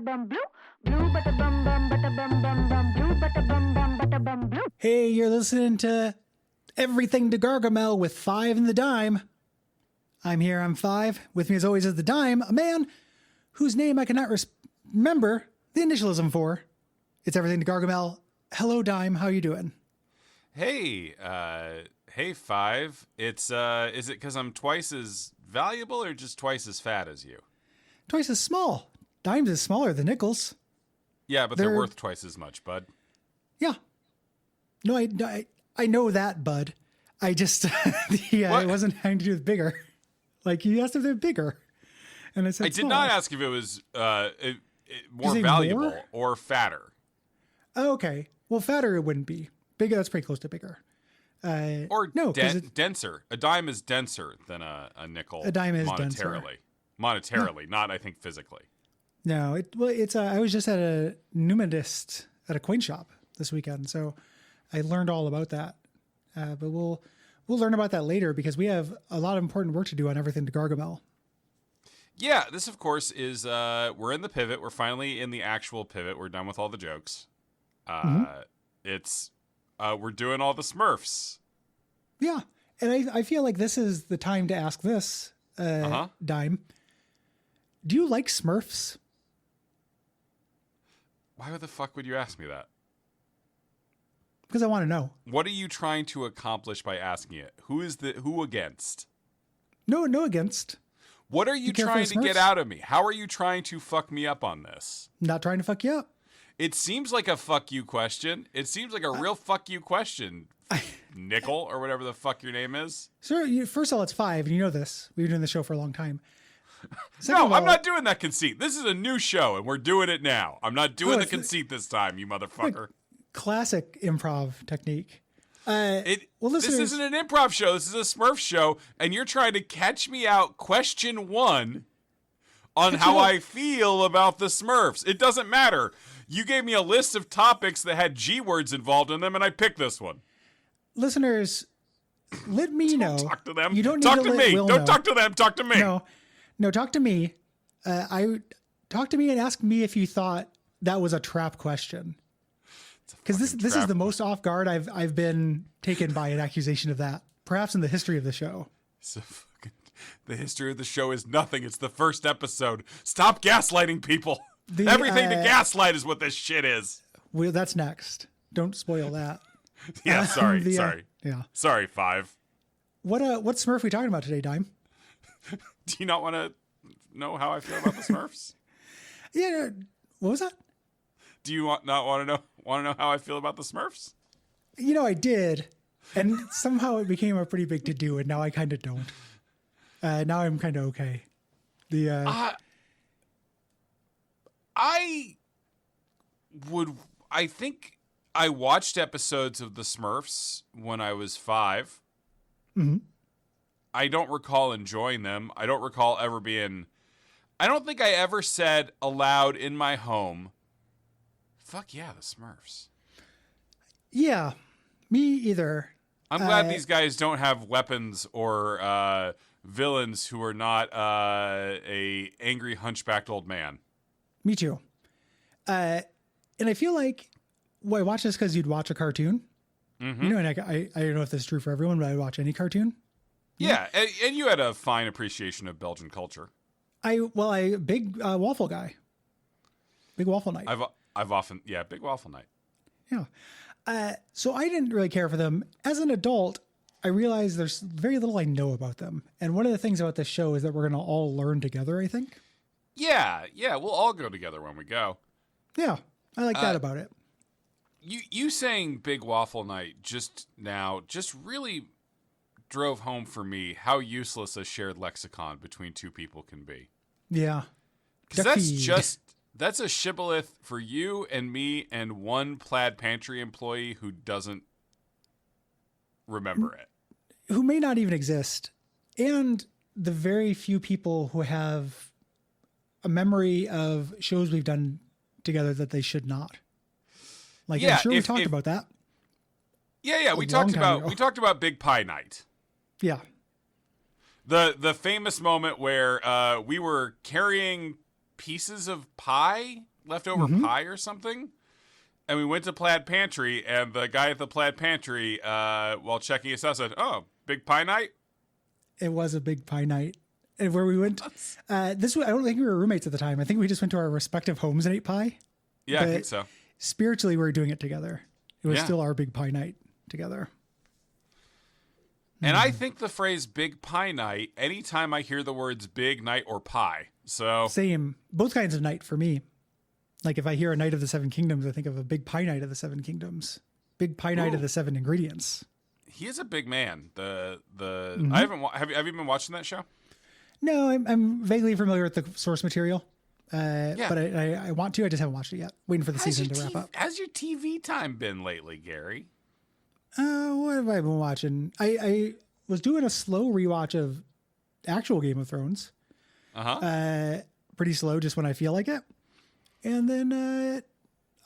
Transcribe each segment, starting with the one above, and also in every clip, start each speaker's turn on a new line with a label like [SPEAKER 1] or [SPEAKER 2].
[SPEAKER 1] bum blue, blue bada bum bum bada bum bum bum blue bada bum bum bada bum blue.
[SPEAKER 2] Hey, you're listening to Everything to Gargamel with Five and the Dime. I'm here, I'm Five. With me as always is the Dime, a man whose name I cannot remember the initialism for. It's Everything to Gargamel. Hello, Dime. How you doing?
[SPEAKER 3] Hey, hey, Five. It's, is it because I'm twice as valuable or just twice as fat as you?
[SPEAKER 2] Twice as small. Dimes is smaller than nickels.
[SPEAKER 3] Yeah, but they're worth twice as much, bud.
[SPEAKER 2] Yeah. No, I know that, bud. I just, it wasn't having to do with bigger. Like, you asked if they're bigger. And I said
[SPEAKER 3] I did not ask if it was more valuable or fatter.
[SPEAKER 2] Oh, okay. Well, fatter it wouldn't be. Bigger, that's pretty close to bigger.
[SPEAKER 3] Denser. A dime is denser than a nickel.
[SPEAKER 2] A dime is
[SPEAKER 3] monetarily, not I think physically.
[SPEAKER 2] No, I was just at a numismatist at a coin shop this weekend, so I learned all about that. But we'll learn about that later because we have a lot of important work to do on Everything to Gargamel.
[SPEAKER 3] Yeah, this of course is we're in the pivot. We're finally in the actual pivot. We're done with all the jokes. It's we're doing all the Smurfs.
[SPEAKER 2] Yeah, and I feel like this is the time to ask this, Dime. Do you like Smurfs?
[SPEAKER 3] Why the fuck would you ask me that?
[SPEAKER 2] Because I want to know.
[SPEAKER 3] What are you trying to accomplish by asking it? Who against?
[SPEAKER 2] No against.
[SPEAKER 3] What are you trying to get out of me? How are you trying to fuck me up on this?
[SPEAKER 2] Not trying to fuck you up.
[SPEAKER 3] It seems like a fuck you question. It seems like a real fuck you question. Nickel or whatever the fuck your name is.
[SPEAKER 2] Sir, first of all, it's Five, and you know this. We've been doing the show for a long time.
[SPEAKER 3] I'm not doing that conceit. This is a new show, and we're doing it now. I'm not doing the conceit this time, you motherfucker.
[SPEAKER 2] Classic improv technique.
[SPEAKER 3] This isn't an improv show. This is a Smurf show, and you're trying to catch me out question one on how I feel about the Smurfs. It doesn't matter. You gave me a list of topics that had G words involved in them, and I picked this one.
[SPEAKER 2] Listeners, let me know.
[SPEAKER 3] Talk to them.
[SPEAKER 2] You don't need
[SPEAKER 3] talk
[SPEAKER 2] to
[SPEAKER 3] to me. Don't
[SPEAKER 2] know.
[SPEAKER 3] talk to them. Talk to me.
[SPEAKER 2] No, talk to me. Talk to me and ask me if you thought that was a trap question. Because this is the most off guard I've been taken by an accusation of that, perhaps in the history of the show.
[SPEAKER 3] The history of the show is nothing. It's the first episode. Stop gaslighting people. Everything to gaslight is what this shit is.
[SPEAKER 2] Well, that's next. Don't spoil that.
[SPEAKER 3] Yeah, sorry.
[SPEAKER 2] Yeah.
[SPEAKER 3] Sorry, Five.
[SPEAKER 2] What Smurf are we talking about today, Dime?
[SPEAKER 3] Do you not want to know how I feel about the Smurfs?
[SPEAKER 2] Yeah. What was that?
[SPEAKER 3] Do you not want to know how I feel about the Smurfs?
[SPEAKER 2] You know, I did, and somehow it became a pretty big to-do, and now I kind of don't. Now I'm kind of okay.
[SPEAKER 3] I think I watched episodes of the Smurfs when I was 5.
[SPEAKER 2] Mm-hmm.
[SPEAKER 3] I don't recall enjoying them. I don't recall ever being... I don't think I ever said aloud in my home, fuck yeah, the Smurfs.
[SPEAKER 2] Yeah, me either.
[SPEAKER 3] I'm glad these guys don't have weapons or villains who are not a angry hunchbacked old man.
[SPEAKER 2] Me too. And I feel like, I watch this because you'd watch a cartoon.
[SPEAKER 3] Mm-hmm.
[SPEAKER 2] You know, and I don't know if this is true for everyone, but I watch any cartoon.
[SPEAKER 3] Yeah, and you had a fine appreciation of Belgian culture.
[SPEAKER 2] Big waffle guy. Big waffle night.
[SPEAKER 3] Big waffle night.
[SPEAKER 2] Yeah. So I didn't really care for them. As an adult, I realized there's very little I know about them. And one of the things about this show is that we're going to all learn together, I think.
[SPEAKER 3] Yeah, we'll all go together when we go.
[SPEAKER 2] Yeah, I like that about it.
[SPEAKER 3] You saying Big Waffle Night just now just really drove home for me how useless a shared lexicon between two people can be.
[SPEAKER 2] Yeah.
[SPEAKER 3] Because that's a shibboleth for you and me and one Plaid Pantry employee who doesn't remember it.
[SPEAKER 2] Who may not even exist. And the very few people who have a memory of shows we've done together that they should not. Like, yeah, I'm sure we talked about that.
[SPEAKER 3] Yeah, we talked about Big Pie Night.
[SPEAKER 2] Yeah.
[SPEAKER 3] The famous moment where we were carrying pieces of pie leftover pie or something. And we went to Plaid Pantry, and the guy at the Plaid Pantry, while checking us out, said, "Oh, big pie night?"
[SPEAKER 2] It was a big pie night. And where we went, I don't think we were roommates at the time. I think we just went to our respective homes and ate pie.
[SPEAKER 3] Yeah,
[SPEAKER 2] But
[SPEAKER 3] I think so.
[SPEAKER 2] spiritually, we were doing it together. It was
[SPEAKER 3] Yeah.
[SPEAKER 2] still our big pie night together.
[SPEAKER 3] And I think the phrase big pie night, anytime I hear the words big night or pie. So
[SPEAKER 2] Same, both kinds of night for me. Like if I hear a night of the seven kingdoms, I think of a big pie night of the seven kingdoms. Big pie night of the seven ingredients.
[SPEAKER 3] he is a big man. I haven't have you been watching that show?
[SPEAKER 2] No, I'm vaguely familiar with the source material.
[SPEAKER 3] Yeah.
[SPEAKER 2] But I want to. I just haven't watched it yet. Waiting for the season to wrap up.
[SPEAKER 3] How's your TV time been lately, Gary?
[SPEAKER 2] What have I been watching? I was doing a slow rewatch of actual Game of Thrones. Pretty slow, just when I feel like it. And then,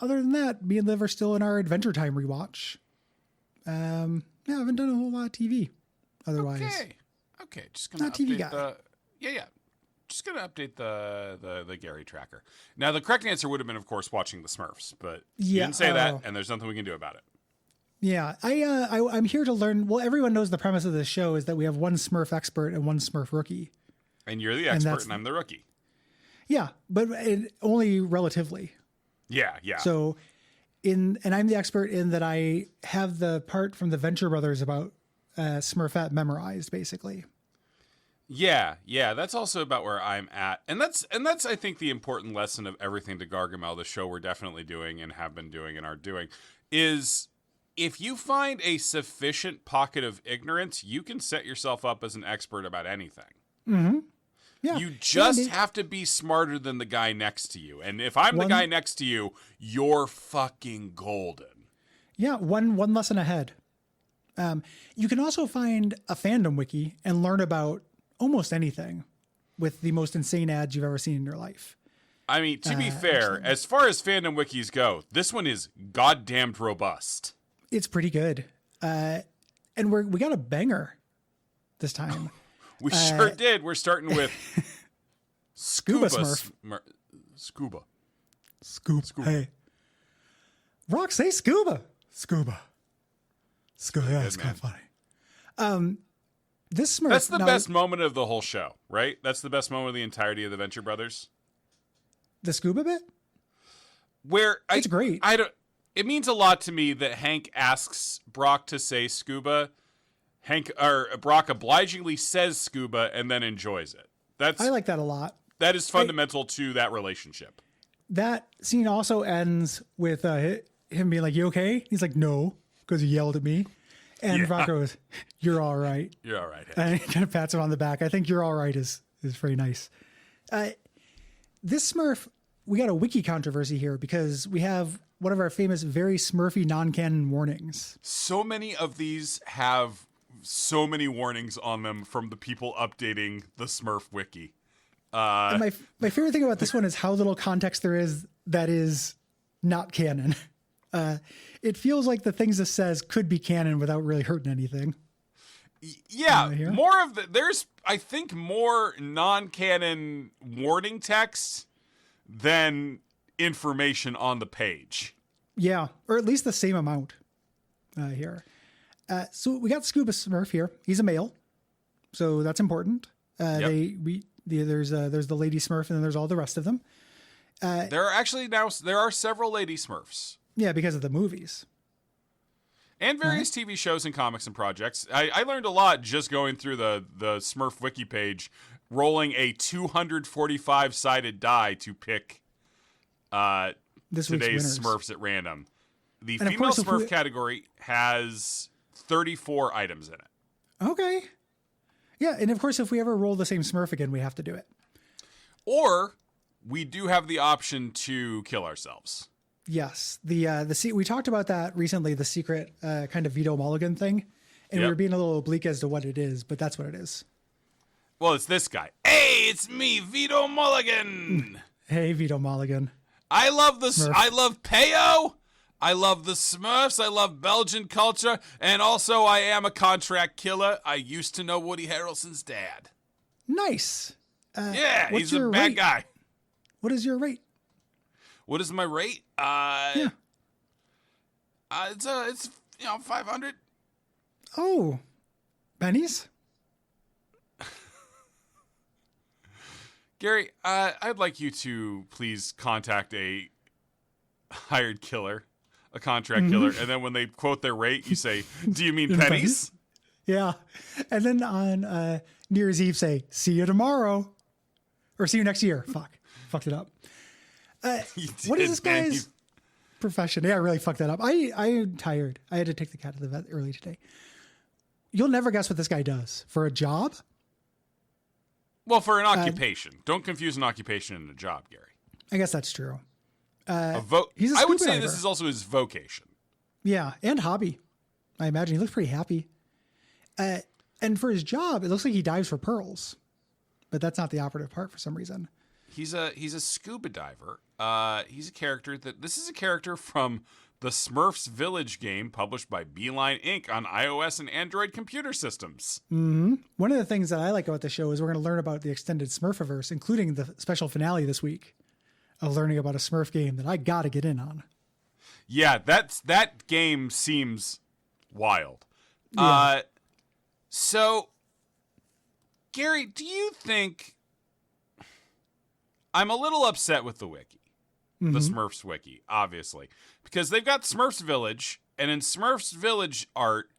[SPEAKER 2] other than that, me and Liv are still in our Adventure Time rewatch. Yeah, I haven't done a whole lot of TV. Otherwise,
[SPEAKER 3] Okay. Just gonna
[SPEAKER 2] Not TV
[SPEAKER 3] update
[SPEAKER 2] guy.
[SPEAKER 3] yeah. Just gonna update the Gary tracker. Now, the correct answer would have been, of course, watching the Smurfs, but you didn't say that, and there's nothing we can do about it.
[SPEAKER 2] yeah, I'm here to learn. Well, everyone knows the premise of this show is that we have one Smurf expert and one Smurf rookie.
[SPEAKER 3] And you're the expert, and I'm the rookie.
[SPEAKER 2] Yeah, but only relatively.
[SPEAKER 3] Yeah.
[SPEAKER 2] So, and I'm the expert in that I have the part from the Venture Brothers about Smurfette memorized, basically.
[SPEAKER 3] Yeah, that's also about where I'm at. And that's I think the important lesson of Everything to Gargamel, the show we're definitely doing and have been doing and are doing, is if you find a sufficient pocket of ignorance, you can set yourself up as an expert about anything.
[SPEAKER 2] Mm-hmm. Yeah.
[SPEAKER 3] You just have to be smarter than the guy next to you. And if I'm the guy next to you, you're fucking golden.
[SPEAKER 2] Yeah, one lesson ahead. You can also find a fandom wiki and learn about almost anything with the most insane ads you've ever seen in your life.
[SPEAKER 3] I mean, to be fair, as far as fandom wikis go, this one is goddamned robust.
[SPEAKER 2] It's pretty good. And we got a banger this time.
[SPEAKER 3] We sure did. We're starting with
[SPEAKER 2] Scuba Smurf.
[SPEAKER 3] Scuba.
[SPEAKER 2] Hey. Rock, say Scuba. Scuba. Yeah, it's kind of funny. This Smurf.
[SPEAKER 3] That's the best moment of the whole show, right? That's the best moment of the entirety of the Venture Brothers.
[SPEAKER 2] The Scuba bit?
[SPEAKER 3] Where
[SPEAKER 2] it's great.
[SPEAKER 3] It means a lot to me that Hank asks Brock to say Scuba. Brock obligingly says Scuba and then enjoys it.
[SPEAKER 2] I like that a lot.
[SPEAKER 3] That is fundamental to that relationship.
[SPEAKER 2] That scene also ends with him being like, "You okay?" He's like, "No," because he yelled at me. And Brock goes, "You're all right."
[SPEAKER 3] You're all right. Hank.
[SPEAKER 2] And he kind of pats him on the back. I think "you're all right" is very nice. This Smurf, we got a wiki controversy here because we have one of our famous, very Smurfy non-canon warnings.
[SPEAKER 3] So many of these have so many warnings on them from the people updating the Smurf wiki.
[SPEAKER 2] And my favorite thing about this one is how little context there is that is not canon. It feels like the things this says could be canon without really hurting anything.
[SPEAKER 3] Yeah, there's, I think, more non-canon warning text than information on the page.
[SPEAKER 2] Yeah, or at least the same amount here. So we got Scuba Smurf here. He's a male, so that's important. There's the lady Smurf, and then there's all the rest of them.
[SPEAKER 3] There are several lady Smurfs.
[SPEAKER 2] Yeah, because of the movies.
[SPEAKER 3] And various TV shows and comics and projects. I learned a lot just going through the Smurf wiki page, rolling a 245-sided die to pick today's Smurfs at random. The
[SPEAKER 2] and
[SPEAKER 3] female Smurf category has 34 items in it.
[SPEAKER 2] Okay. Yeah, and of course, if we ever roll the same Smurf again, we have to do it.
[SPEAKER 3] Or we do have the option to kill ourselves.
[SPEAKER 2] Yes, we talked about that recently. The secret kind of Vito Mulligan thing, and we were being a little oblique as to what it is, but that's what it is.
[SPEAKER 3] Well, it's this guy. Hey, it's me, Vito Mulligan.
[SPEAKER 2] Hey, Vito Mulligan.
[SPEAKER 3] I love Peyo. I love the Smurfs. I love Belgian culture, and also I am a contract killer. I used to know Woody Harrelson's dad.
[SPEAKER 2] Nice.
[SPEAKER 3] He's a bad guy.
[SPEAKER 2] What is your rate?
[SPEAKER 3] What is my rate?
[SPEAKER 2] Yeah.
[SPEAKER 3] It's 500.
[SPEAKER 2] Oh, pennies?
[SPEAKER 3] Gary, I'd like you to please contact a hired killer, a contract killer, and then when they quote their rate, you say, "Do you mean pennies?"
[SPEAKER 2] Yeah. And then on New Year's Eve, say, "See you tomorrow," or "See you next year." Fucked it up. What is this guy's profession? Yeah, I really fucked that up. I'm tired. I had to take the cat to the vet early today. You'll never guess what this guy does for a job.
[SPEAKER 3] Well, for an occupation. Don't confuse an occupation and a job, Gary.
[SPEAKER 2] I guess that's true.
[SPEAKER 3] He's I would say
[SPEAKER 2] diver.
[SPEAKER 3] This is also his vocation.
[SPEAKER 2] Yeah, and hobby. I imagine he looks pretty happy. And for his job, it looks like he dives for pearls, but that's not the operative part for some reason.
[SPEAKER 3] He's a scuba diver. This is a character from the Smurfs Village game published by Beeline Inc. on iOS and Android computer systems.
[SPEAKER 2] Mm-hmm. One of the things that I like about the show is we're going to learn about the extended Smurfiverse, including the special finale this week of learning about a Smurf game that I got to get in on.
[SPEAKER 3] Yeah, that game seems wild.
[SPEAKER 2] Yeah.
[SPEAKER 3] So, Gary, do you think... I'm a little upset with the wiki. The Smurfs wiki, obviously. Because they've got Smurfs Village, and in Smurfs Village art,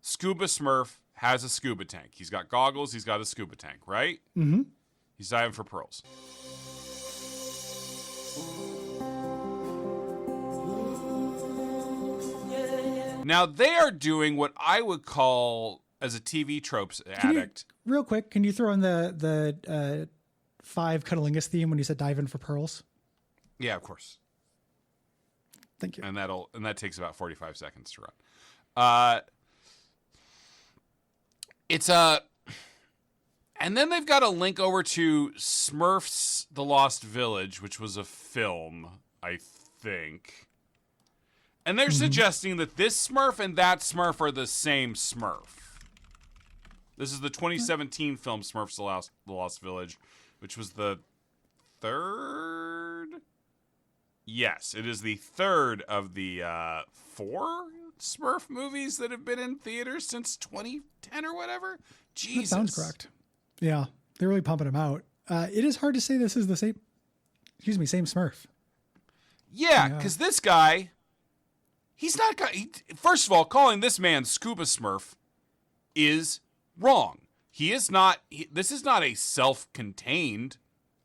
[SPEAKER 3] Scuba Smurf has a scuba tank. He's got goggles, he's got a scuba tank, right? Mm-hmm. He's diving for pearls. Now, they are doing what I would call, as a TV tropes addict...
[SPEAKER 2] Real quick, can you throw in the 5 Cuddlingus theme when you said dive in for pearls?
[SPEAKER 3] Yeah, of course.
[SPEAKER 2] Thank you.
[SPEAKER 3] And that takes about 45 seconds to run. And then they've got a link over to Smurfs: The Lost Village, which was a film, I think. And they're suggesting that this Smurf and that Smurf are the same Smurf. This is the 2017 film Smurfs: The Lost Village, which was the third. Yes, it is the third of the 4 Smurf movies that have been in theaters since 2010 or whatever. Jesus.
[SPEAKER 2] That sounds correct. Yeah, they're really pumping them out. It is hard to say this is the same Smurf.
[SPEAKER 3] Yeah, because this guy, he's not... first of all, calling this man Scuba Smurf is wrong. This is not a self-contained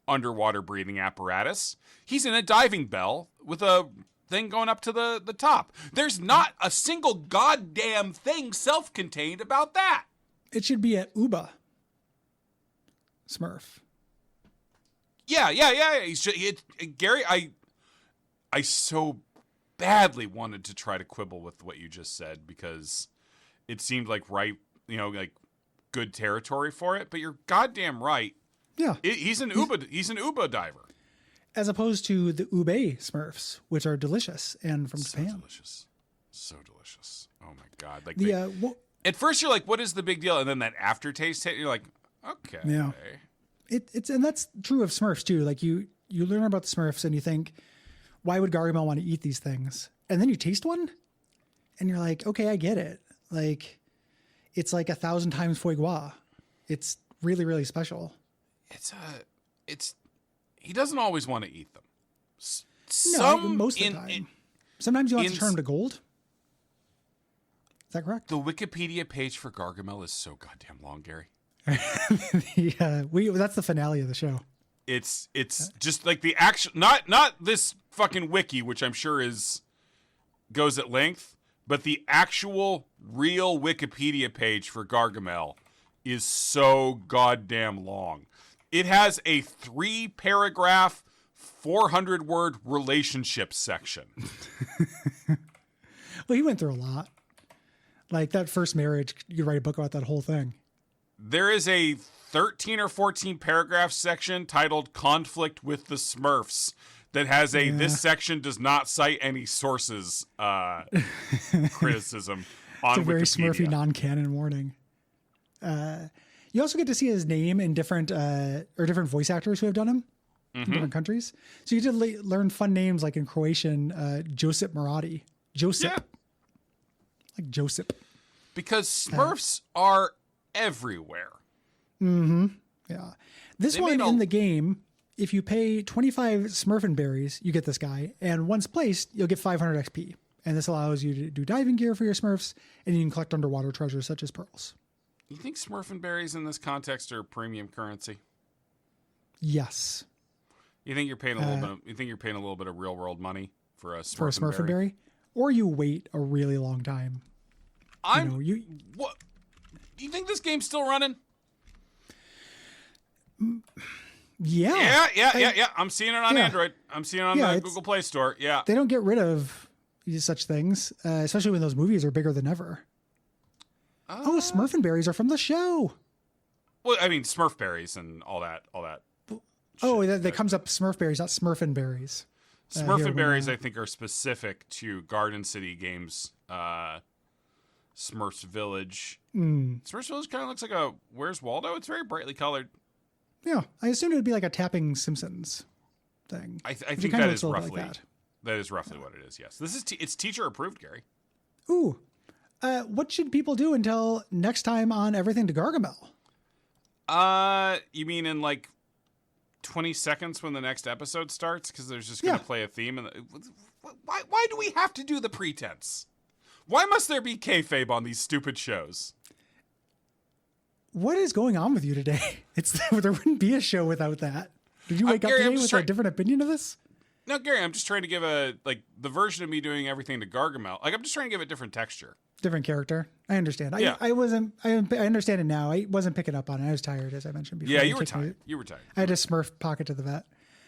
[SPEAKER 3] underwater breathing apparatus. He's in a diving bell with a thing going up to the top. There's not a single goddamn thing self-contained about that.
[SPEAKER 2] It should be an Uba Smurf.
[SPEAKER 3] Yeah. Gary, I so badly wanted to try to quibble with what you just said because it seemed like good territory for it, but you're goddamn right.
[SPEAKER 2] Yeah.
[SPEAKER 3] He's an Uba diver.
[SPEAKER 2] As opposed to the Ube Smurfs, which are delicious and from Japan.
[SPEAKER 3] So delicious. Oh my God. Like at first you're like, what is the big deal? And then that aftertaste hit, you're like, okay.
[SPEAKER 2] Yeah. And that's true of Smurfs too. Like you learn about the Smurfs and you think, why would Gargamel want to eat these things? And then you taste one and you're like, okay, I get it. Like it's like 1,000 times foie gras. It's really, really special.
[SPEAKER 3] He doesn't always want to eat them.
[SPEAKER 2] Most of the time. Sometimes you want to turn them to gold. Is that correct?
[SPEAKER 3] The Wikipedia page for Gargamel is so goddamn long, Gary.
[SPEAKER 2] That's the finale of the show.
[SPEAKER 3] It's just like the actual, not this fucking wiki, which I'm sure goes at length, but the actual real Wikipedia page for Gargamel is so goddamn long. It has a 3-paragraph, 400-word relationship section.
[SPEAKER 2] Well, he went through a lot. Like that first marriage, you could write a book about that whole thing.
[SPEAKER 3] There is a 13 or 14 paragraph section titled Conflict with the Smurfs that has this section does not cite any sources criticism on Wikipedia.
[SPEAKER 2] It's a very Smurfy non-canon warning. You also get to see his name in different voice actors who have done him. in different countries. So you did learn fun names like in Croatian, Josip Marati. Josip.
[SPEAKER 3] Yeah.
[SPEAKER 2] Like Josip.
[SPEAKER 3] Because Smurfs are everywhere.
[SPEAKER 2] Yeah. This one in the game, if you pay 25 Smurfin berries, you get this guy. And once placed, you'll get 500 XP. And this allows you to do diving gear for your Smurfs, and you can collect underwater treasures such as pearls.
[SPEAKER 3] You think Smurfin berries in this context are premium currency?
[SPEAKER 2] Yes.
[SPEAKER 3] You think you're paying a little bit? You think you're paying a little bit of real world money for a Smurfin
[SPEAKER 2] berry? Or you wait a really long time.
[SPEAKER 3] What? Do you think this game's still running?
[SPEAKER 2] Yeah.
[SPEAKER 3] Yeah. I'm seeing it on Android. I'm seeing it on the Google Play Store. Yeah.
[SPEAKER 2] They don't get rid of such things, especially when those movies are bigger than ever. Smurfin berries are from the show.
[SPEAKER 3] Well, I mean, Smurf berries and all that.
[SPEAKER 2] That comes up Smurf berries, not Smurfin berries.
[SPEAKER 3] Smurfin berries, I think, are specific to Garden City Games. Smurfs Village. Smurfs Village kind of looks like a Where's Waldo? It's very brightly colored.
[SPEAKER 2] Yeah, I assumed it would be like a tapping Simpsons thing.
[SPEAKER 3] I think that is roughly that is roughly what it is. Yes, this is it's teacher approved, Gary.
[SPEAKER 2] Ooh, what should people do until next time on Everything to Gargamel?
[SPEAKER 3] You mean in like 20 seconds when the next episode starts? Because there's just going to play a theme. And why do we have to do the pretense? Why must there be kayfabe on these stupid shows?
[SPEAKER 2] What is going on with you today? There wouldn't be a show without that. Did you wake up today with a different opinion of this?
[SPEAKER 3] No, Gary, I'm just trying to give the version of me doing Everything to Gargamel. Like, I'm just trying to give it different texture.
[SPEAKER 2] Different character. I understand.
[SPEAKER 3] Yeah.
[SPEAKER 2] I understand it now. I wasn't picking up on it. I was tired, as I mentioned before.
[SPEAKER 3] Yeah, you were tired. I
[SPEAKER 2] had a Smurf pocket to the vet.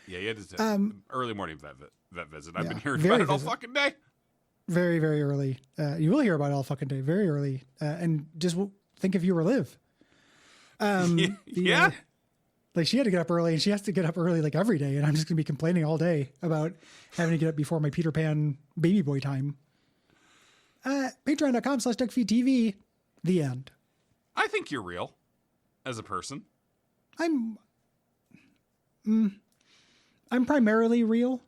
[SPEAKER 3] Yeah, you had to early morning vet visit. I've been hearing about it all fucking day.
[SPEAKER 2] Very, very early. You will hear about it all fucking day. Very early. And just think if you were Liv.
[SPEAKER 3] Yeah.
[SPEAKER 2] Like she had to get up early and she has to get up early like every day. And I'm just going to be complaining all day about having to get up before my Peter Pan baby boy time. Patreon.com/Duckfeed.tv. The end.
[SPEAKER 3] I think you're real as a person.
[SPEAKER 2] I'm primarily real.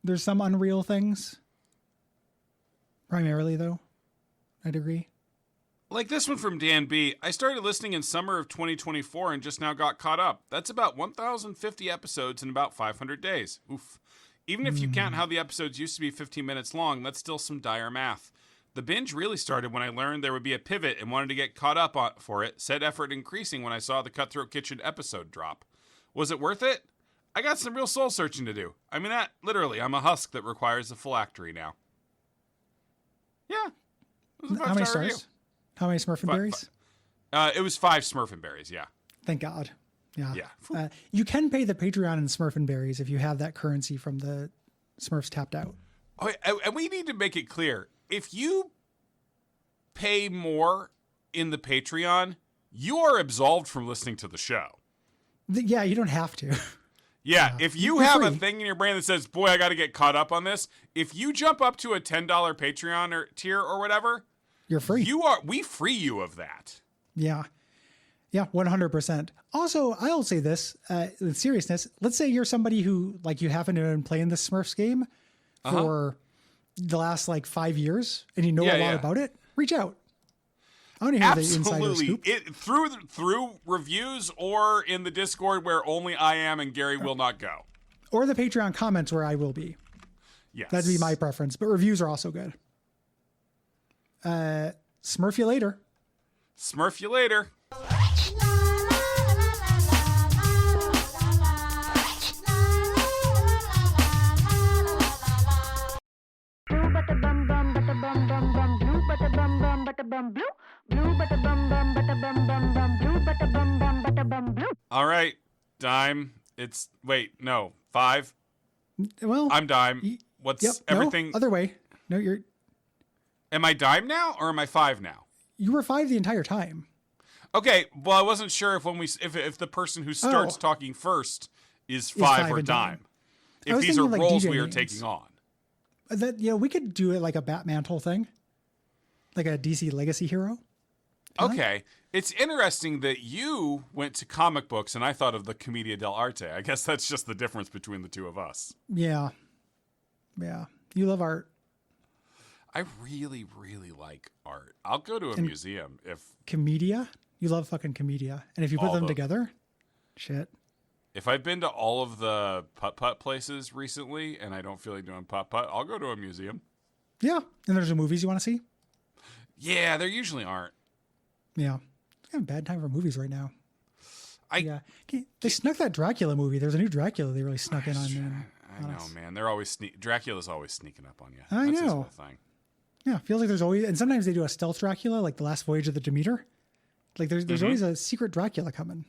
[SPEAKER 2] There's some unreal things. Primarily, though, I'd agree.
[SPEAKER 3] Like this one from Dan B. I started listening in summer of 2024 and just now got caught up. That's about 1,050 episodes in about 500 days. Oof. Even if you count how the episodes used to be 15 minutes long, that's still some dire math. The binge really started when I learned there would be a pivot and wanted to get caught up for it, said effort increasing when I saw the Cutthroat Kitchen episode drop. Was it worth it? I got some real soul searching to do. I mean, literally, I'm a husk that requires a phylactery now. Yeah.
[SPEAKER 2] How many stars? Review. How many Smurfin berries?
[SPEAKER 3] It was 5 Smurfin berries, yeah.
[SPEAKER 2] Thank God. Yeah.
[SPEAKER 3] Yeah.
[SPEAKER 2] You can pay the Patreon in Smurfin berries if you have that currency from the Smurfs tapped out.
[SPEAKER 3] Oh, and we need to make it clear. If you pay more in the Patreon, you are absolved from listening to the show.
[SPEAKER 2] Yeah, you don't have to.
[SPEAKER 3] Yeah, if you have a thing in your brain that says, boy, I got to get caught up on this, if you jump up to a $10 Patreon or tier or whatever,
[SPEAKER 2] you're free.
[SPEAKER 3] We free you of that.
[SPEAKER 2] Yeah. Yeah, 100%. Also, I'll say this with seriousness. Let's say you're somebody who, like, you happen to have been playing the Smurfs game for the last, 5 years, and you know a lot about it. Reach out. I want to hear the insider scoop.
[SPEAKER 3] Through reviews or in the Discord where only I am and Gary will not go.
[SPEAKER 2] Or the Patreon comments where I will be.
[SPEAKER 3] Yes.
[SPEAKER 2] That'd be my preference, but reviews are also good. Smurf you later.
[SPEAKER 3] Smurf you later. All right, Dime. No, 5.
[SPEAKER 2] Well,
[SPEAKER 3] I'm Dime. What's everything?
[SPEAKER 2] No, other way. No, you're.
[SPEAKER 3] Am I Dime now or am I 5 now?
[SPEAKER 2] You were 5 the entire time.
[SPEAKER 3] Okay, well, I wasn't sure if the person who starts talking first is 5 or Dime. If these are roles we are taking on. We could do it like a Batmantle thing, like a DC Legacy hero. Okay. It's interesting that you went to comic books and I thought of the Commedia dell'arte. I guess that's just the difference between the two of us.
[SPEAKER 2] Yeah. Yeah. You love art.
[SPEAKER 3] I really, really like art. I'll go to a museum if...
[SPEAKER 2] Commedia? You love fucking Commedia. And if you put them together, shit.
[SPEAKER 3] If I've been to all of the putt-putt places recently and I don't feel like doing putt-putt, I'll go to a museum.
[SPEAKER 2] Yeah. And there's movies you want to see?
[SPEAKER 3] Yeah, there usually aren't.
[SPEAKER 2] Yeah. It's kind of a bad time for movies right now. Yeah. They snuck that Dracula movie. There's a new Dracula they really snuck in on.
[SPEAKER 3] I know, man. They're always Dracula's always sneaking up on you.
[SPEAKER 2] I
[SPEAKER 3] That's
[SPEAKER 2] know.
[SPEAKER 3] his whole thing.
[SPEAKER 2] Yeah, feels like there's always, and sometimes they do a stealth Dracula, like the Last Voyage of the Demeter. Like there's always a secret Dracula coming.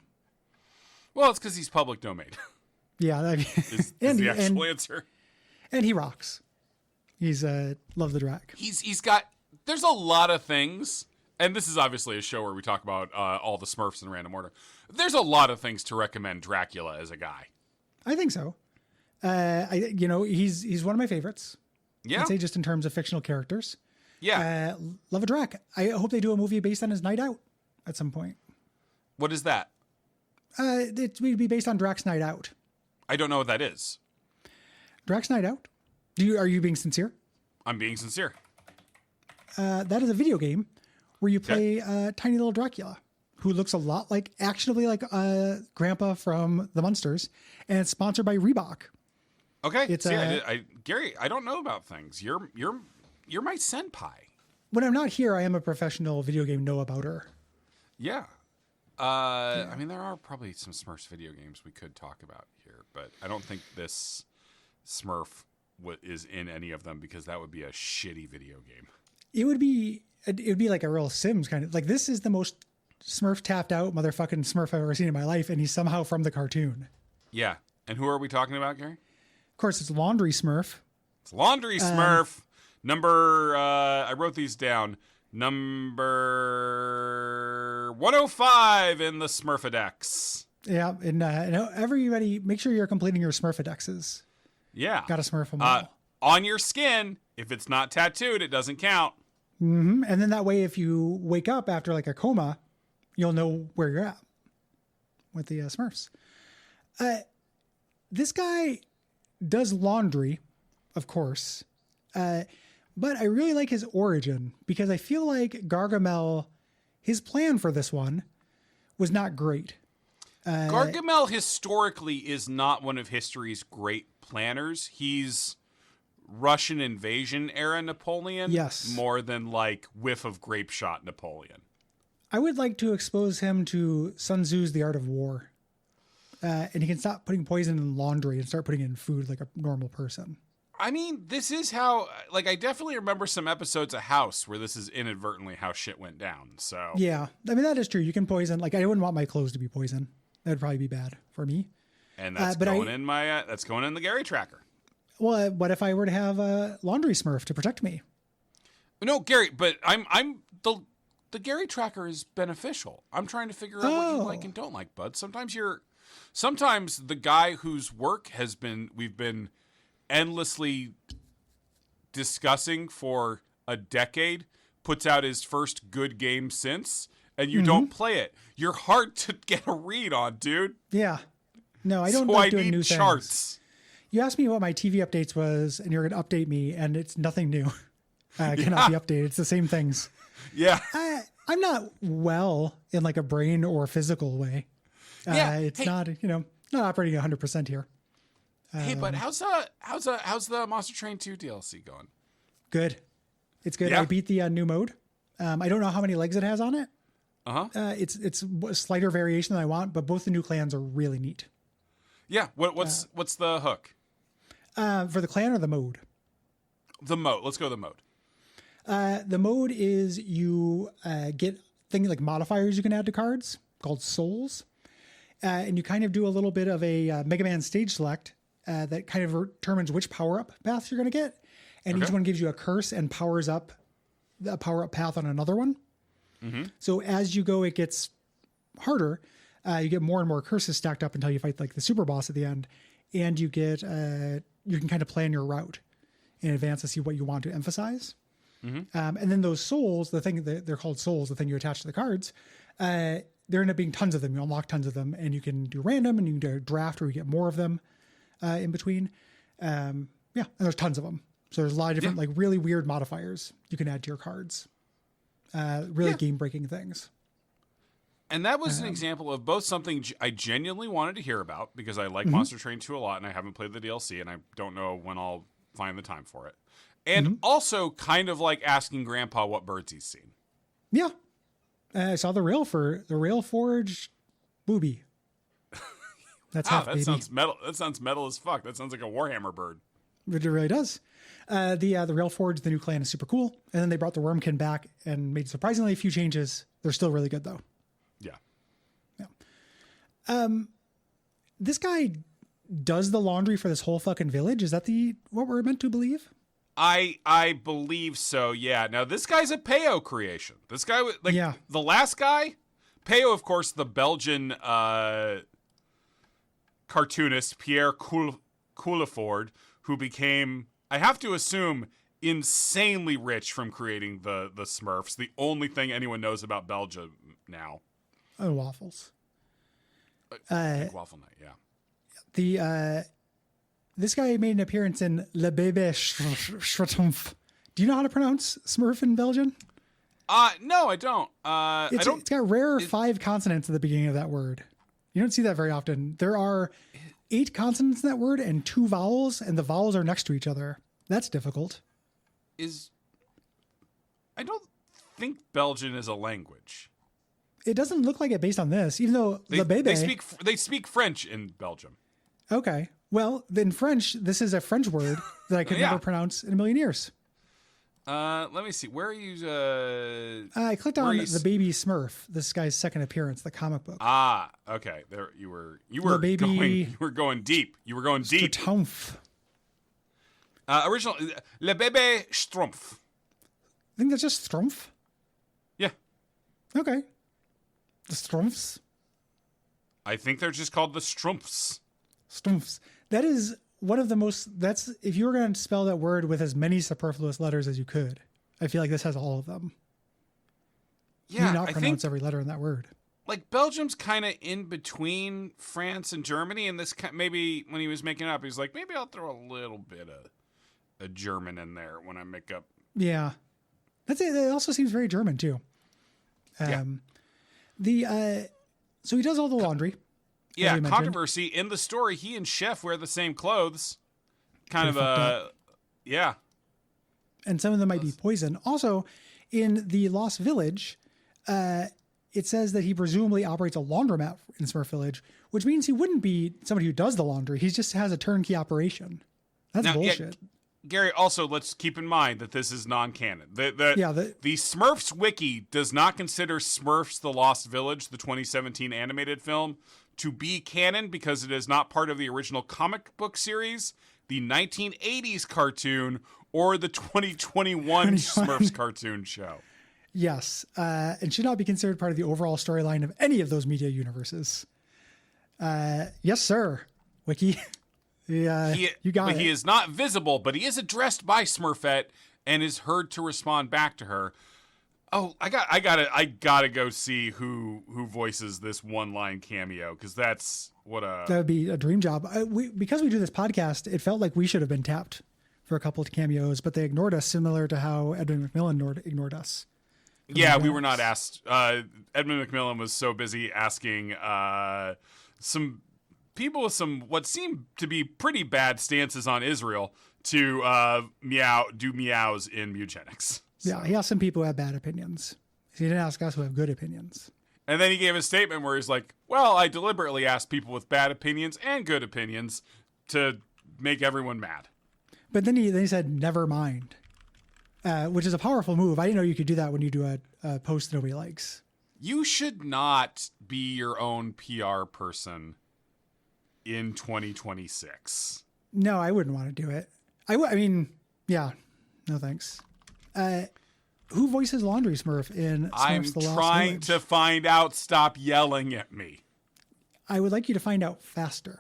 [SPEAKER 3] Well, it's because he's public domain.
[SPEAKER 2] Yeah,
[SPEAKER 3] is the actual answer.
[SPEAKER 2] And he rocks. He's love the Drac.
[SPEAKER 3] He's got. There's a lot of things, and this is obviously a show where we talk about all the Smurfs in random order. There's a lot of things to recommend Dracula as a guy.
[SPEAKER 2] I think so. He's one of my favorites.
[SPEAKER 3] Yeah.
[SPEAKER 2] I'd say just in terms of fictional characters.
[SPEAKER 3] Yeah.
[SPEAKER 2] Love a Drac. I hope they do a movie based on his night out at some point.
[SPEAKER 3] What is that?
[SPEAKER 2] It would be based on Drac's Night Out.
[SPEAKER 3] I don't know what that is.
[SPEAKER 2] Drac's Night Out? Are you being sincere?
[SPEAKER 3] I'm being sincere.
[SPEAKER 2] That is a video game where you play tiny little Dracula who looks a lot like, actionably like Grandpa from the Munsters, and it's sponsored by Reebok.
[SPEAKER 3] Okay.
[SPEAKER 2] It's
[SPEAKER 3] Gary, I don't know about things. You're my senpai.
[SPEAKER 2] When I'm not here, I am a professional video game know-abouter.
[SPEAKER 3] Yeah. I mean, there are probably some Smurfs video games we could talk about here, but I don't think this Smurf is in any of them because that would be a shitty video game. It would be
[SPEAKER 2] like a real Sims kind of, like, this is the most Smurf tapped out motherfucking Smurf I've ever seen in my life, and he's somehow from the cartoon.
[SPEAKER 3] Yeah. And who are we talking about, Gary?
[SPEAKER 2] Of course, it's Laundry Smurf.
[SPEAKER 3] It's Laundry Smurf. Number, I wrote these down. Number 105 in the Smurfadex.
[SPEAKER 2] Yeah, and everybody, make sure you're completing your Smurfadexes.
[SPEAKER 3] Yeah.
[SPEAKER 2] Got to Smurf them all.
[SPEAKER 3] On your skin, if it's not tattooed, it doesn't count.
[SPEAKER 2] Mm-hmm. And then that way, if you wake up after like a coma, you'll know where you're at with the Smurfs. This guy does laundry, of course. But I really like his origin because I feel like Gargamel, his plan for this one was not great.
[SPEAKER 3] Gargamel historically is not one of history's great planners. He's Russian invasion era Napoleon,
[SPEAKER 2] yes,
[SPEAKER 3] more than like whiff of grape shot Napoleon.
[SPEAKER 2] I would like to expose him to Sun Tzu's The Art of War. And he can stop putting poison in laundry and start putting it in food like a normal person.
[SPEAKER 3] I mean, this is how, like, I definitely remember some episodes of House where this is inadvertently how shit went down. So
[SPEAKER 2] yeah, I mean, that is true. You can poison, like, I wouldn't want my clothes to be poison. That would probably be bad for me.
[SPEAKER 3] And that's going in the Gary tracker.
[SPEAKER 2] Well, what if I were to have a laundry Smurf to protect me?
[SPEAKER 3] No, Gary, but the Gary tracker is beneficial. I'm trying to figure out what you like and don't like, bud. Sometimes the guy whose work we've been endlessly discussing for a decade puts out his first good game since, and you don't play it. You're hard to get a read on, dude.
[SPEAKER 2] Yeah. No, I don't
[SPEAKER 3] so
[SPEAKER 2] like
[SPEAKER 3] I
[SPEAKER 2] doing
[SPEAKER 3] need
[SPEAKER 2] new
[SPEAKER 3] charts.
[SPEAKER 2] Things. You asked me what my TV updates was, and you're going to update me, and it's nothing new. Cannot be updated. It's the same things.
[SPEAKER 3] Yeah.
[SPEAKER 2] I'm not well in like a brain or physical way. It's not operating 100% here.
[SPEAKER 3] Hey, but how's the Monster Train 2 DLC going?
[SPEAKER 2] Good. It's good.
[SPEAKER 3] Yeah?
[SPEAKER 2] I beat the new mode. I don't know how many legs it has on it. It's a slighter variation than I want, but both the new clans are really neat.
[SPEAKER 3] Yeah. What's the hook?
[SPEAKER 2] For the clan or the mode?
[SPEAKER 3] The mode. Let's go the mode.
[SPEAKER 2] The mode is you get things like modifiers you can add to cards called souls. And you kind of do a little bit of a Mega Man stage select that kind of determines which power-up paths you're going to get. And each one gives you a curse and powers up the power-up path on another one. Mm-hmm. So as you go, it gets harder. You get more and more curses stacked up until you fight like the super boss at the end. And you get you can kind of plan your route in advance to see what you want to emphasize. And then those souls, the thing that they're called souls, the thing you attach to the cards, there end up being tons of them. You unlock tons of them, and you can do random, and you can do a draft where you get more of them in between. And there's tons of them. So there's a lot of different, like really weird modifiers you can add to your cards. Really game-breaking things.
[SPEAKER 3] And that was an example of both something I genuinely wanted to hear about because I like Monster Train 2 a lot and I haven't played the DLC and I don't know when I'll find the time for it. And also kind of like asking Grandpa what birds he's seen.
[SPEAKER 2] Yeah. I saw the Rail Forge booby. That's half
[SPEAKER 3] that
[SPEAKER 2] baby.
[SPEAKER 3] sounds metal. That sounds metal as fuck. That sounds like a Warhammer bird.
[SPEAKER 2] It really does. The Rail Forge, the new clan, is super cool. And then they brought the Wormkin back and made surprisingly a few changes. They're still really good though. Yeah. This guy does the laundry for this whole fucking village. Is that what we're meant to believe?
[SPEAKER 3] I believe so. Yeah. Now this guy's a Peyo creation. This guy, the last guy, Peyo, of course, the Belgian cartoonist Pierre Couleford, who became, I have to assume, insanely rich from creating the Smurfs. The only thing anyone knows about Belgium now.
[SPEAKER 2] Oh, waffles.
[SPEAKER 3] Waffle night, yeah.
[SPEAKER 2] This guy made an appearance in Le Bébé Schrumpf. Do you know how to pronounce Smurf in Belgian?
[SPEAKER 3] No, I don't.
[SPEAKER 2] It's got rare 5 consonants at the beginning of that word. You don't see that very often. There are 8 consonants in that word and 2 vowels, and the vowels are next to each other. That's difficult.
[SPEAKER 3] I don't think Belgian is a language.
[SPEAKER 2] It doesn't look like it based on this, even though Le Bébé...
[SPEAKER 3] They speak French in Belgium.
[SPEAKER 2] Okay. Well, in French, this is a French word that I could never pronounce in a million years.
[SPEAKER 3] Let me see. Where are you?
[SPEAKER 2] I clicked on the baby Smurf. This guy's second appearance, the comic book.
[SPEAKER 3] Okay. There you were. You were going deep. You were going deep.
[SPEAKER 2] Strumpf.
[SPEAKER 3] Original Le Bébé Strumpf.
[SPEAKER 2] I think that's just Strumpf.
[SPEAKER 3] Yeah.
[SPEAKER 2] Okay. The Strumphs.
[SPEAKER 3] I think they're just called the Strumphs.
[SPEAKER 2] Strumphs. That is one of the most, if you were going to spell that word with as many superfluous letters as you could, I feel like this has all of them.
[SPEAKER 3] Yeah.
[SPEAKER 2] You not pronounce every letter in that word.
[SPEAKER 3] Like Belgium's kind of in between France and Germany. And this maybe when he was making it up, he's like, maybe I'll throw a little bit of a German in there when I make up.
[SPEAKER 2] Yeah. That's it. It also seems very German too. So he does all the laundry.
[SPEAKER 3] Yeah, controversy in the story. He and Chef wear the same clothes. Kind of yeah.
[SPEAKER 2] And some of them might be poison. Also, in the Lost Village, it says that he presumably operates a laundromat in Smurf Village, which means he wouldn't be somebody who does the laundry. He just has a turnkey operation. That's bullshit.
[SPEAKER 3] Yeah, Gary, also, let's keep in mind that this is non-canon. The Smurfs wiki does not consider Smurfs The Lost Village, the 2017 animated film, to be canon because it is not part of the original comic book series, the 1980s cartoon, or the 2021 Smurfs cartoon show.
[SPEAKER 2] Yes, and should not be considered part of the overall storyline of any of those media universes. Yes, sir, wiki. Yeah, you got it.
[SPEAKER 3] He is not visible, but he is addressed by Smurfette and is heard to respond back to her. Oh, I gotta go see who voices this one-line cameo because that would be
[SPEAKER 2] a dream job. Because we do this podcast, it felt like we should have been tapped for a couple of cameos, but they ignored us, similar to how Edmund McMillan ignored us.
[SPEAKER 3] Yeah, we were not asked. Edmund McMillan was so busy asking some people with some what seemed to be pretty bad stances on Israel to do meows in eugenics. So.
[SPEAKER 2] Yeah, he asked some people who have bad opinions. He didn't ask us who have good opinions.
[SPEAKER 3] And then he gave a statement where he's like, well, I deliberately asked people with bad opinions and good opinions to make everyone mad.
[SPEAKER 2] But then he said, never mind, which is a powerful move. I didn't know you could do that when you do a post nobody likes.
[SPEAKER 3] You should not be your own PR person in 2026.
[SPEAKER 2] No, I wouldn't want to do it. I mean, yeah, no thanks. Who voices Laundry Smurf in Smurfs The Lost Village?
[SPEAKER 3] I'm trying to find out. Stop yelling at me.
[SPEAKER 2] I would like you to find out faster.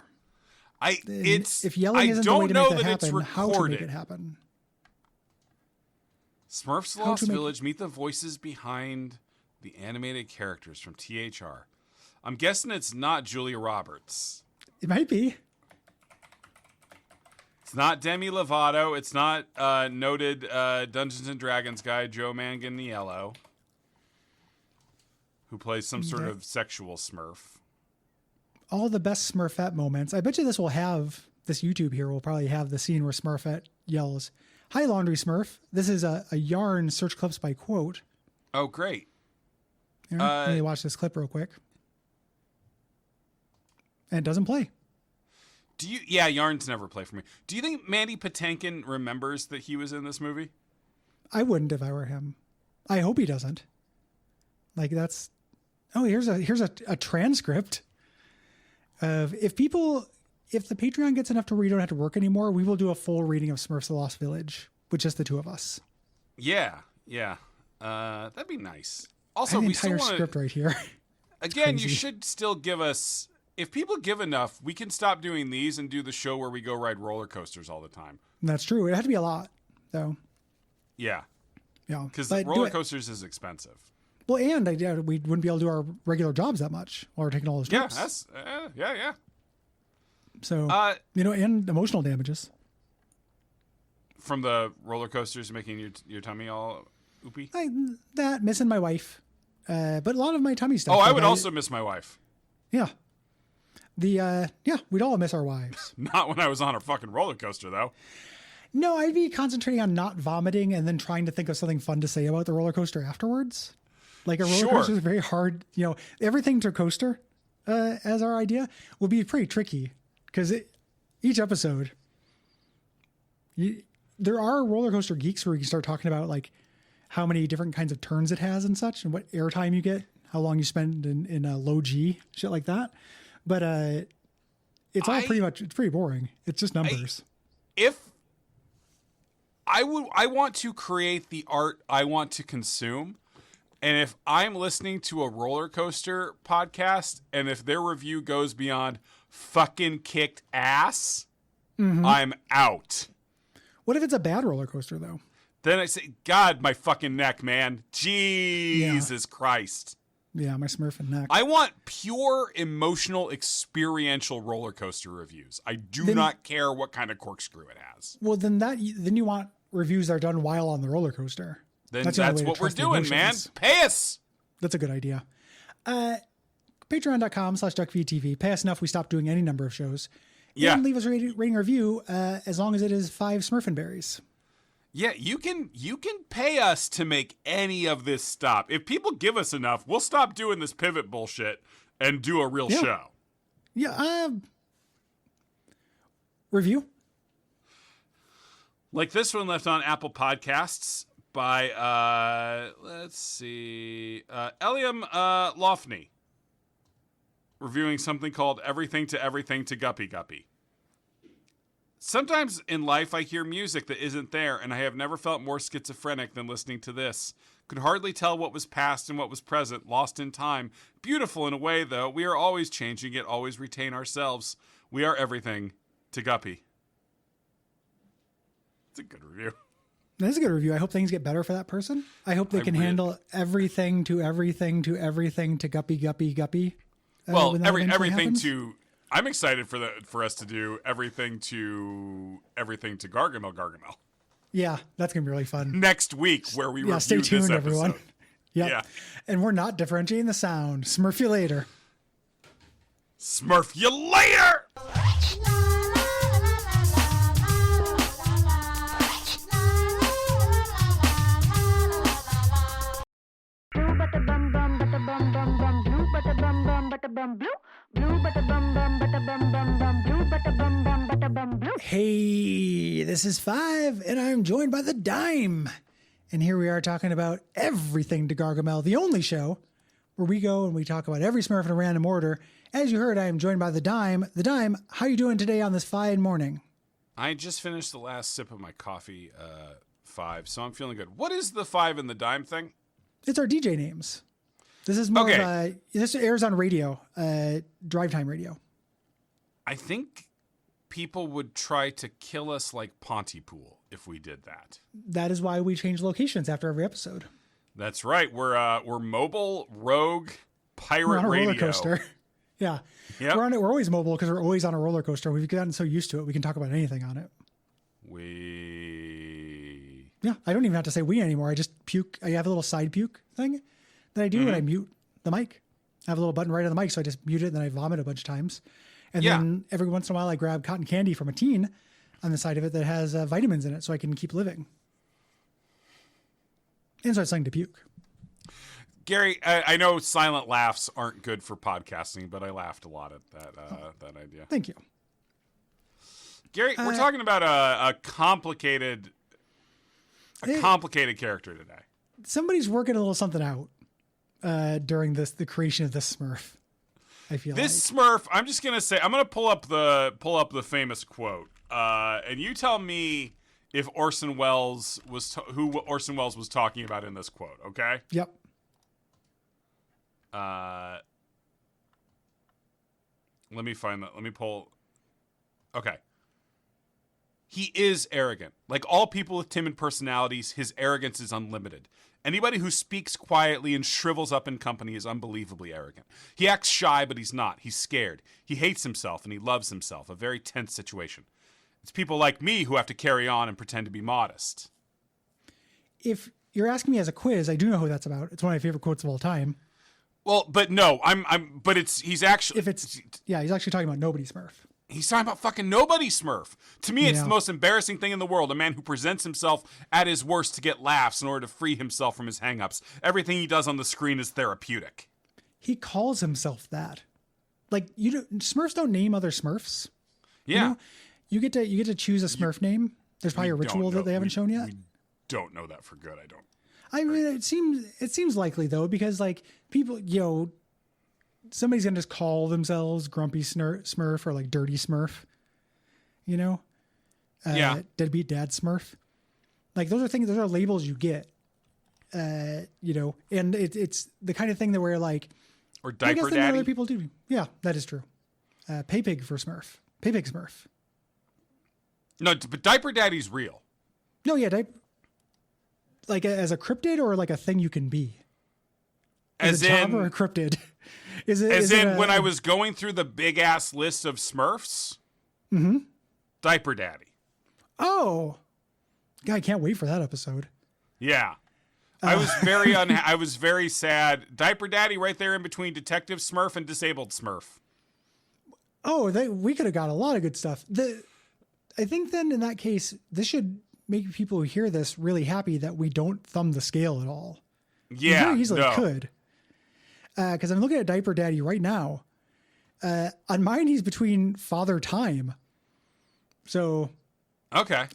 [SPEAKER 2] If yelling
[SPEAKER 3] I
[SPEAKER 2] isn't the way
[SPEAKER 3] don't
[SPEAKER 2] to
[SPEAKER 3] know
[SPEAKER 2] make that
[SPEAKER 3] that
[SPEAKER 2] happen,
[SPEAKER 3] it's
[SPEAKER 2] how to
[SPEAKER 3] recorded.
[SPEAKER 2] make it happen?
[SPEAKER 3] Smurfs Lost Village. Meet the voices behind the animated characters from THR. I'm guessing it's not Julia Roberts.
[SPEAKER 2] It might be.
[SPEAKER 3] It's not Demi Lovato. It's not noted Dungeons and Dragons guy Joe Manganiello, who plays some sort of sexual Smurf.
[SPEAKER 2] All the best Smurfette moments. I bet you this YouTube here will probably have the scene where Smurfette yells, "Hi, Laundry Smurf." This is a yarn search clips by quote.
[SPEAKER 3] Oh, great.
[SPEAKER 2] Let me watch this clip real quick. And it doesn't play.
[SPEAKER 3] Yeah, yarns never play for me. Do you think Mandy Patinkin remembers that he was in this movie?
[SPEAKER 2] I wouldn't if I were him. I hope he doesn't. Like that's, here's a transcript of if the Patreon gets enough to where you don't have to work anymore, we will do a full reading of Smurfs the Lost Village with just the two of us.
[SPEAKER 3] Yeah. That'd be nice.
[SPEAKER 2] Also, I have the entire script right here.
[SPEAKER 3] Again, you should still give us, if people give enough, we can stop doing these and do the show where we go ride roller coasters all the time.
[SPEAKER 2] That's true. It had to be a lot, though.
[SPEAKER 3] Yeah.
[SPEAKER 2] Yeah.
[SPEAKER 3] Because roller coasters is expensive.
[SPEAKER 2] Well, and we wouldn't be able to do our regular jobs that much while we're taking all those trips.
[SPEAKER 3] Yeah.
[SPEAKER 2] So, and emotional damages.
[SPEAKER 3] From the roller coasters making your tummy all oopy?
[SPEAKER 2] Missing my wife. But a lot of my tummy stuff.
[SPEAKER 3] Oh, I would also miss my wife.
[SPEAKER 2] Yeah. We'd all miss our wives.
[SPEAKER 3] Not when I was on a fucking roller coaster, though.
[SPEAKER 2] No, I'd be concentrating on not vomiting and then trying to think of something fun to say about the roller coaster afterwards. Like a roller coaster is very hard. Everything to coaster as our idea would be pretty tricky because each episode, there are roller coaster geeks where you can start talking about like how many different kinds of turns it has and such, and what airtime you get, how long you spend in a low G, shit like that. But it's pretty boring. It's just numbers.
[SPEAKER 3] I want to create the art I want to consume. And if I'm listening to a roller coaster podcast and if their review goes beyond fucking kicked ass, I'm out.
[SPEAKER 2] What if it's a bad roller coaster though?
[SPEAKER 3] Then I say, God, my fucking neck, man. Jesus Christ.
[SPEAKER 2] Yeah, my smurfing neck.
[SPEAKER 3] I want pure emotional experiential roller coaster reviews. I do not care what kind of corkscrew it has.
[SPEAKER 2] Well, then you want reviews that are done while on the roller coaster.
[SPEAKER 3] Then that's what we're doing, man. Pay us.
[SPEAKER 2] That's a good idea. Patreon.com/Duckfeed.tv. Pay us enough, we stop doing any number of shows.
[SPEAKER 3] Yeah.
[SPEAKER 2] And leave us a rating or review as long as it is 5 Smurfin' berries.
[SPEAKER 3] Yeah, you can pay us to make any of this stop. If people give us enough, we'll stop doing this pivot bullshit and do a real show.
[SPEAKER 2] Yeah. Review?
[SPEAKER 3] Like this one left on Apple Podcasts by, let's see, Eliam Lofney. Reviewing something called Everything to Guppy Guppy. Sometimes in life I hear music that isn't there, and I have never felt more schizophrenic than listening to this. Could hardly tell what was past and what was present, lost in time. Beautiful in a way, though. We are always changing, yet always retain ourselves. We are everything to Guppy. It's a good review.
[SPEAKER 2] That's a good review. I hope things get better for that person. I hope they can handle everything to Guppy Guppy Guppy.
[SPEAKER 3] Well, everything to... I'm excited for us to do everything to Gargamel.
[SPEAKER 2] Yeah, that's gonna be really fun
[SPEAKER 3] next week, where we review
[SPEAKER 2] stay tuned,
[SPEAKER 3] this episode.
[SPEAKER 2] Everyone. Yep.
[SPEAKER 3] Yeah,
[SPEAKER 2] and we're not differentiating the sound. Smurf you later.
[SPEAKER 3] Smurf you later.
[SPEAKER 1] Blue butter bum bum butter bum bum bum blue butter bum bum butter bum blue blue butter bum bum butter bum bum bum blue butter bum bum butter bum blue.
[SPEAKER 2] Hey, this is 5, and I'm joined by the Dime, and here we are talking about everything to Gargamel, the only show where we go and we talk about every Smurf in a random order. As you heard, I am joined by the Dime. The Dime, how you doing today on this fine morning?
[SPEAKER 3] I just finished the last sip of my coffee, 5, so I'm feeling good. What is the 5 and the Dime thing?
[SPEAKER 2] It's our DJ names. This is more of this airs on radio, drive time radio.
[SPEAKER 3] I think people would try to kill us like Pontypool if we did that.
[SPEAKER 2] That is why we change locations after every episode.
[SPEAKER 3] That's right. We're mobile rogue pirate
[SPEAKER 2] We're on a
[SPEAKER 3] radio.
[SPEAKER 2] roller coaster. Yeah.
[SPEAKER 3] Yep.
[SPEAKER 2] We're always mobile because we're always on a roller coaster. We've gotten so used to it, we can talk about anything on it. Yeah, I don't even have to say we anymore. I just puke. I have a little side puke thing that I do when I mute the mic. I have a little button right on the mic, so I just mute it and then I vomit a bunch of times. And then every once in a while I grab cotton candy from a teen on the side of it that has vitamins in it so I can keep living. And so it's starting to puke.
[SPEAKER 3] Gary, I know silent laughs aren't good for podcasting, but I laughed a lot at that idea.
[SPEAKER 2] Thank you.
[SPEAKER 3] Gary, we're talking about a complicated character today.
[SPEAKER 2] Somebody's working a little something out during the creation of this Smurf. I feel
[SPEAKER 3] this Smurf. I'm just gonna say I'm gonna pull up the famous quote, and you tell me if Orson Welles who Orson Welles was talking about in this quote. Okay.
[SPEAKER 2] Yep.
[SPEAKER 3] Let me find that. Let me pull. Okay. He is arrogant. Like all people with timid personalities, his arrogance is unlimited. Anybody who speaks quietly and shrivels up in company is unbelievably arrogant. He acts shy, but he's not. He's scared. He hates himself and he loves himself. A very tense situation. It's people like me who have to carry on and pretend to be modest.
[SPEAKER 2] If you're asking me as a quiz, I do know who that's about. It's one of my favorite quotes of all time.
[SPEAKER 3] Well, but no, but he's actually
[SPEAKER 2] he's actually talking about Nobody Smurf.
[SPEAKER 3] He's talking about fucking Nobody Smurf. To me, it's the most embarrassing thing in the world. A man who presents himself at his worst to get laughs in order to free himself from his hang-ups. Everything he does on the screen is therapeutic.
[SPEAKER 2] He calls himself that. Like Smurfs don't name other Smurfs.
[SPEAKER 3] Yeah.
[SPEAKER 2] You get to choose a Smurf name. There's probably a ritual that they haven't shown yet.
[SPEAKER 3] We don't know that for good. I don't.
[SPEAKER 2] I mean, it seems likely though, because like people, somebody's gonna just call themselves Grumpy Smurf or like Dirty Smurf, Deadbeat Dad Smurf. Like those are labels you get, and it's the kind of thing that where like,
[SPEAKER 3] or Diaper
[SPEAKER 2] I guess
[SPEAKER 3] Daddy.
[SPEAKER 2] Other people do. Yeah, that is true. Pay Pig for Smurf. Pay Pig Smurf.
[SPEAKER 3] No, but Diaper Daddy's real.
[SPEAKER 2] No, yeah, like as a cryptid or like a thing you can be. As a job or a cryptid?
[SPEAKER 3] When I was going through the big ass list of Smurfs, Diaper Daddy.
[SPEAKER 2] Oh, God, I can't wait for that episode.
[SPEAKER 3] Yeah, I was very I was very sad. Diaper Daddy right there in between Detective Smurf and Disabled Smurf.
[SPEAKER 2] Oh, we could have got a lot of good stuff. I think then in that case, this should make people who hear this really happy that we don't thumb the scale at all.
[SPEAKER 3] Yeah,
[SPEAKER 2] we very easily could. Because I'm looking at Diaper Daddy right now. On mine, he's between Father Time. So.
[SPEAKER 3] Okay.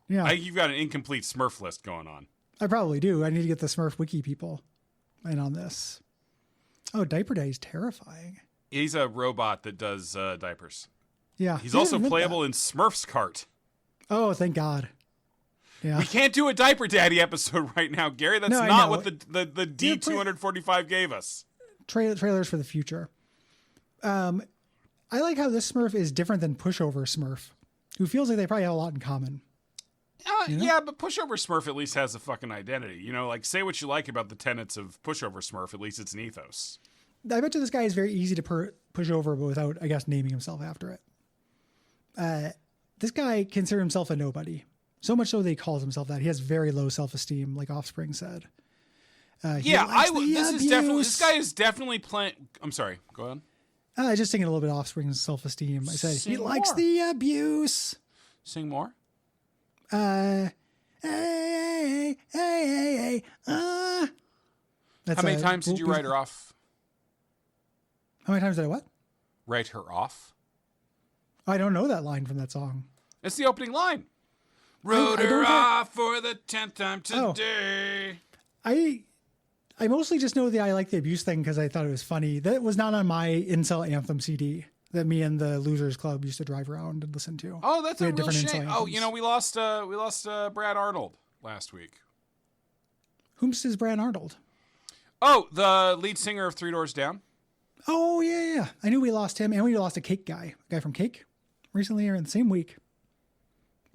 [SPEAKER 2] Yeah.
[SPEAKER 3] You've got an incomplete Smurf list going on.
[SPEAKER 2] I probably do. I need to get the Smurf Wiki people in on this. Oh, Diaper Daddy's terrifying.
[SPEAKER 3] He's a robot that does diapers.
[SPEAKER 2] Yeah.
[SPEAKER 3] He's also playable in Smurf's Cart.
[SPEAKER 2] Oh, thank God. Yeah.
[SPEAKER 3] We can't do a Diaper Daddy episode right now, Gary. That's not what the D245 gave us.
[SPEAKER 2] Trailers for the future. I like how this Smurf is different than Pushover Smurf, who feels like they probably have a lot in common.
[SPEAKER 3] Yeah, but Pushover Smurf at least has a fucking identity. Like say what you like about the tenets of Pushover Smurf, at least it's an ethos.
[SPEAKER 2] I bet you this guy is very easy to push over without, I guess, naming himself after it. This guy considers himself a nobody. So much so that he calls himself that. He has very low self-esteem, like Offspring said.
[SPEAKER 3] This guy is definitely playing. I'm sorry. Go ahead.
[SPEAKER 2] I was just thinking a little bit of Offspring's self-esteem. I said
[SPEAKER 3] Sing
[SPEAKER 2] he likes
[SPEAKER 3] more.
[SPEAKER 2] the abuse.
[SPEAKER 3] Sing more.
[SPEAKER 2] Hey.
[SPEAKER 3] How many times did you write her off?
[SPEAKER 2] How many times did I what?
[SPEAKER 3] Write her off?
[SPEAKER 2] I don't know that line from that song.
[SPEAKER 3] It's the opening line. Wrote her off for the 10th time today.
[SPEAKER 2] I mostly just know the I like the abuse thing because I thought it was funny. That was not on my Incel Anthem CD that me and the Losers Club used to drive around and listen to.
[SPEAKER 3] Oh, that's a real shame. Oh, we lost Brad Arnold last week.
[SPEAKER 2] Whom's is Brad Arnold?
[SPEAKER 3] Oh, the lead singer of Three Doors Down.
[SPEAKER 2] Oh, yeah. I knew we lost him, and we lost a Cake guy from Cake recently or in the same week.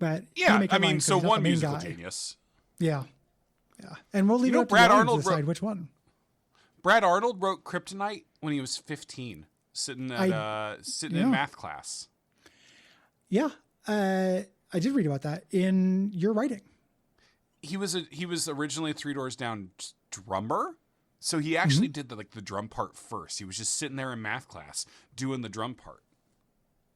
[SPEAKER 2] But
[SPEAKER 3] Yeah,
[SPEAKER 2] make
[SPEAKER 3] I
[SPEAKER 2] headlines
[SPEAKER 3] mean,
[SPEAKER 2] 'cause
[SPEAKER 3] so
[SPEAKER 2] he's not
[SPEAKER 3] one
[SPEAKER 2] the main
[SPEAKER 3] musical
[SPEAKER 2] guy.
[SPEAKER 3] genius.
[SPEAKER 2] Yeah. And we'll leave it up to
[SPEAKER 3] Brad
[SPEAKER 2] the audience
[SPEAKER 3] Arnold
[SPEAKER 2] to decide which one.
[SPEAKER 3] Brad Arnold wrote Kryptonite when he was 15, sitting in math class.
[SPEAKER 2] Yeah. I did read about that in your writing.
[SPEAKER 3] He was originally Three Doors Down drummer, so he actually did the drum part first. He was just sitting there in math class doing the drum part.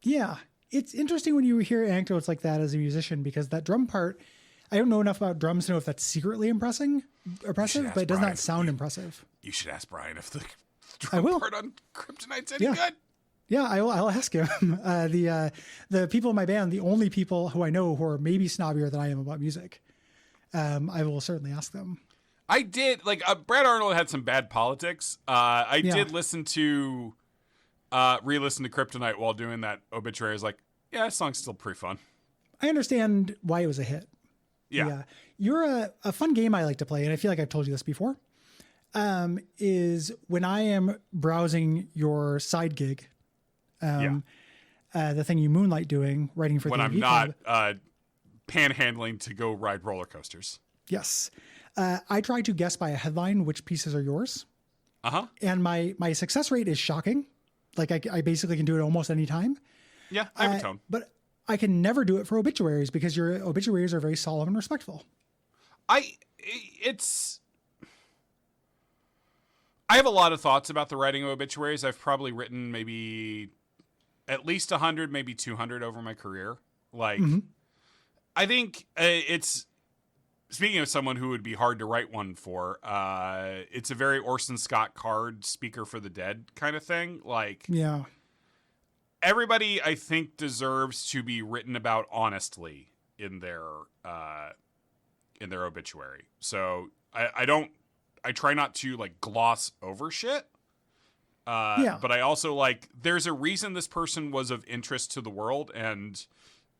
[SPEAKER 2] Yeah. It's interesting when you hear anecdotes like that as a musician, because that drum part, I don't know enough about drums to know if that's secretly impressive, but it does not sound impressive.
[SPEAKER 3] You should ask Brian if the
[SPEAKER 2] I will.
[SPEAKER 3] drum part on Kryptonite's any good.
[SPEAKER 2] Yeah, I'll ask him. The people in my band, the only people who I know who are maybe snobbier than I am about music, I will certainly ask them.
[SPEAKER 3] I did, Brad Arnold had some bad politics. I did re-listen to Kryptonite while doing that obituary. I was like, yeah, that song's still pretty fun.
[SPEAKER 2] I understand why it was a hit.
[SPEAKER 3] Yeah.
[SPEAKER 2] You're a fun game I like to play, and I feel like I've told you this before, is when I am browsing your side gig, the thing you moonlight doing, writing for
[SPEAKER 3] when
[SPEAKER 2] the
[SPEAKER 3] I'm
[SPEAKER 2] AV
[SPEAKER 3] not
[SPEAKER 2] Club.
[SPEAKER 3] Panhandling to go ride roller coasters.
[SPEAKER 2] Yes. I try to guess by a headline which pieces are yours.
[SPEAKER 3] Uh-huh.
[SPEAKER 2] And my success rate is shocking. Like I basically can do it almost any time.
[SPEAKER 3] Yeah, I have a tone.
[SPEAKER 2] But I can never do it for obituaries because your obituaries are very solemn and respectful.
[SPEAKER 3] I have a lot of thoughts about the writing of obituaries. I've probably written maybe at least 100, maybe 200 over my career. I think it's, speaking of someone who would be hard to write one for, it's a very Orson Scott Card, Speaker for the Dead kind of thing. Everybody, I think, deserves to be written about honestly in their obituary. So I try not to gloss over shit. But I also there's a reason this person was of interest to the world, and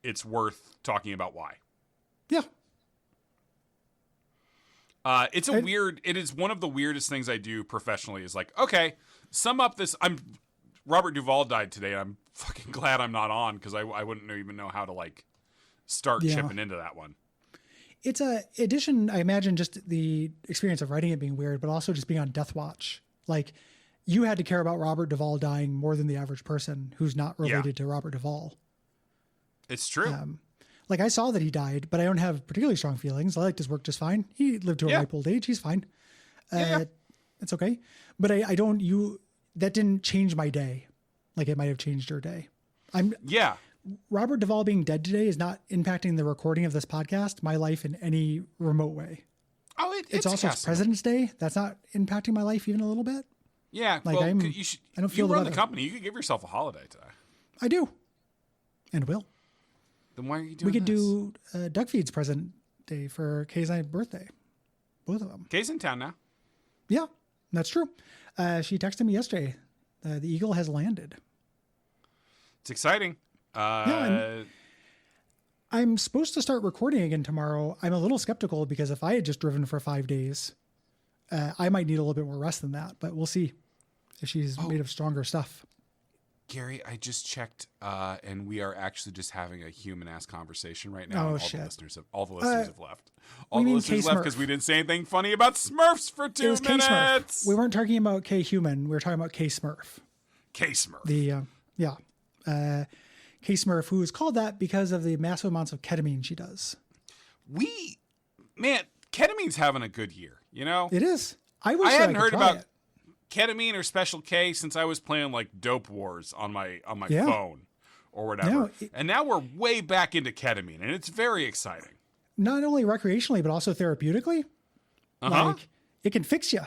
[SPEAKER 3] it's worth talking about why.
[SPEAKER 2] Yeah.
[SPEAKER 3] It is one of the weirdest things I do professionally is okay, sum up this. Robert Duvall died today, and I'm fucking glad I'm not on, because I wouldn't even know how to start chipping into that one.
[SPEAKER 2] It's a addition, I imagine, just the experience of writing it being weird, but also just being on death watch. You had to care about Robert Duvall dying more than the average person who's not related to Robert Duvall.
[SPEAKER 3] It's true.
[SPEAKER 2] I saw that he died, but I don't have particularly strong feelings. I liked his work just fine. He lived to a ripe old age. He's fine. It's okay. But that didn't change my day. It might have changed your day. Robert Duvall being dead today is not impacting the recording of this podcast, my life, in any remote way.
[SPEAKER 3] Oh,
[SPEAKER 2] it's also President's Day. That's not impacting my life even a little bit.
[SPEAKER 3] Yeah.
[SPEAKER 2] I don't feel
[SPEAKER 3] you run the company. You could give yourself a holiday today.
[SPEAKER 2] I do. And will.
[SPEAKER 3] Then why are you doing this?
[SPEAKER 2] We could do Duckfeed's President Day for Kay's birthday. Both of them.
[SPEAKER 3] Kay's in town now.
[SPEAKER 2] Yeah, that's true. She texted me yesterday. The Eagle has landed.
[SPEAKER 3] It's exciting.
[SPEAKER 2] I'm supposed to start recording again tomorrow. I'm a little skeptical because if I had just driven for 5 days, I might need a little bit more rest than that, but we'll see if she's made of stronger stuff.
[SPEAKER 3] Gary, I just checked, and we are actually just having a human-ass conversation right now.
[SPEAKER 2] Oh,
[SPEAKER 3] shit. All the listeners have left.
[SPEAKER 2] All
[SPEAKER 3] the listeners left because we didn't say anything funny about Smurfs for 2 minutes.
[SPEAKER 2] K-Smurf. We weren't talking about K-Human. We were talking about K-Smurf.
[SPEAKER 3] K-Smurf.
[SPEAKER 2] K-Smurf, who is called that because of the massive amounts of ketamine she does.
[SPEAKER 3] Ketamine's having a good year, you know?
[SPEAKER 2] It is. I
[SPEAKER 3] hadn't heard about ketamine or Special K since I was playing Dope Wars on my phone or whatever. And now we're way back into ketamine, and it's very exciting.
[SPEAKER 2] Not only recreationally, but also therapeutically. It can fix you.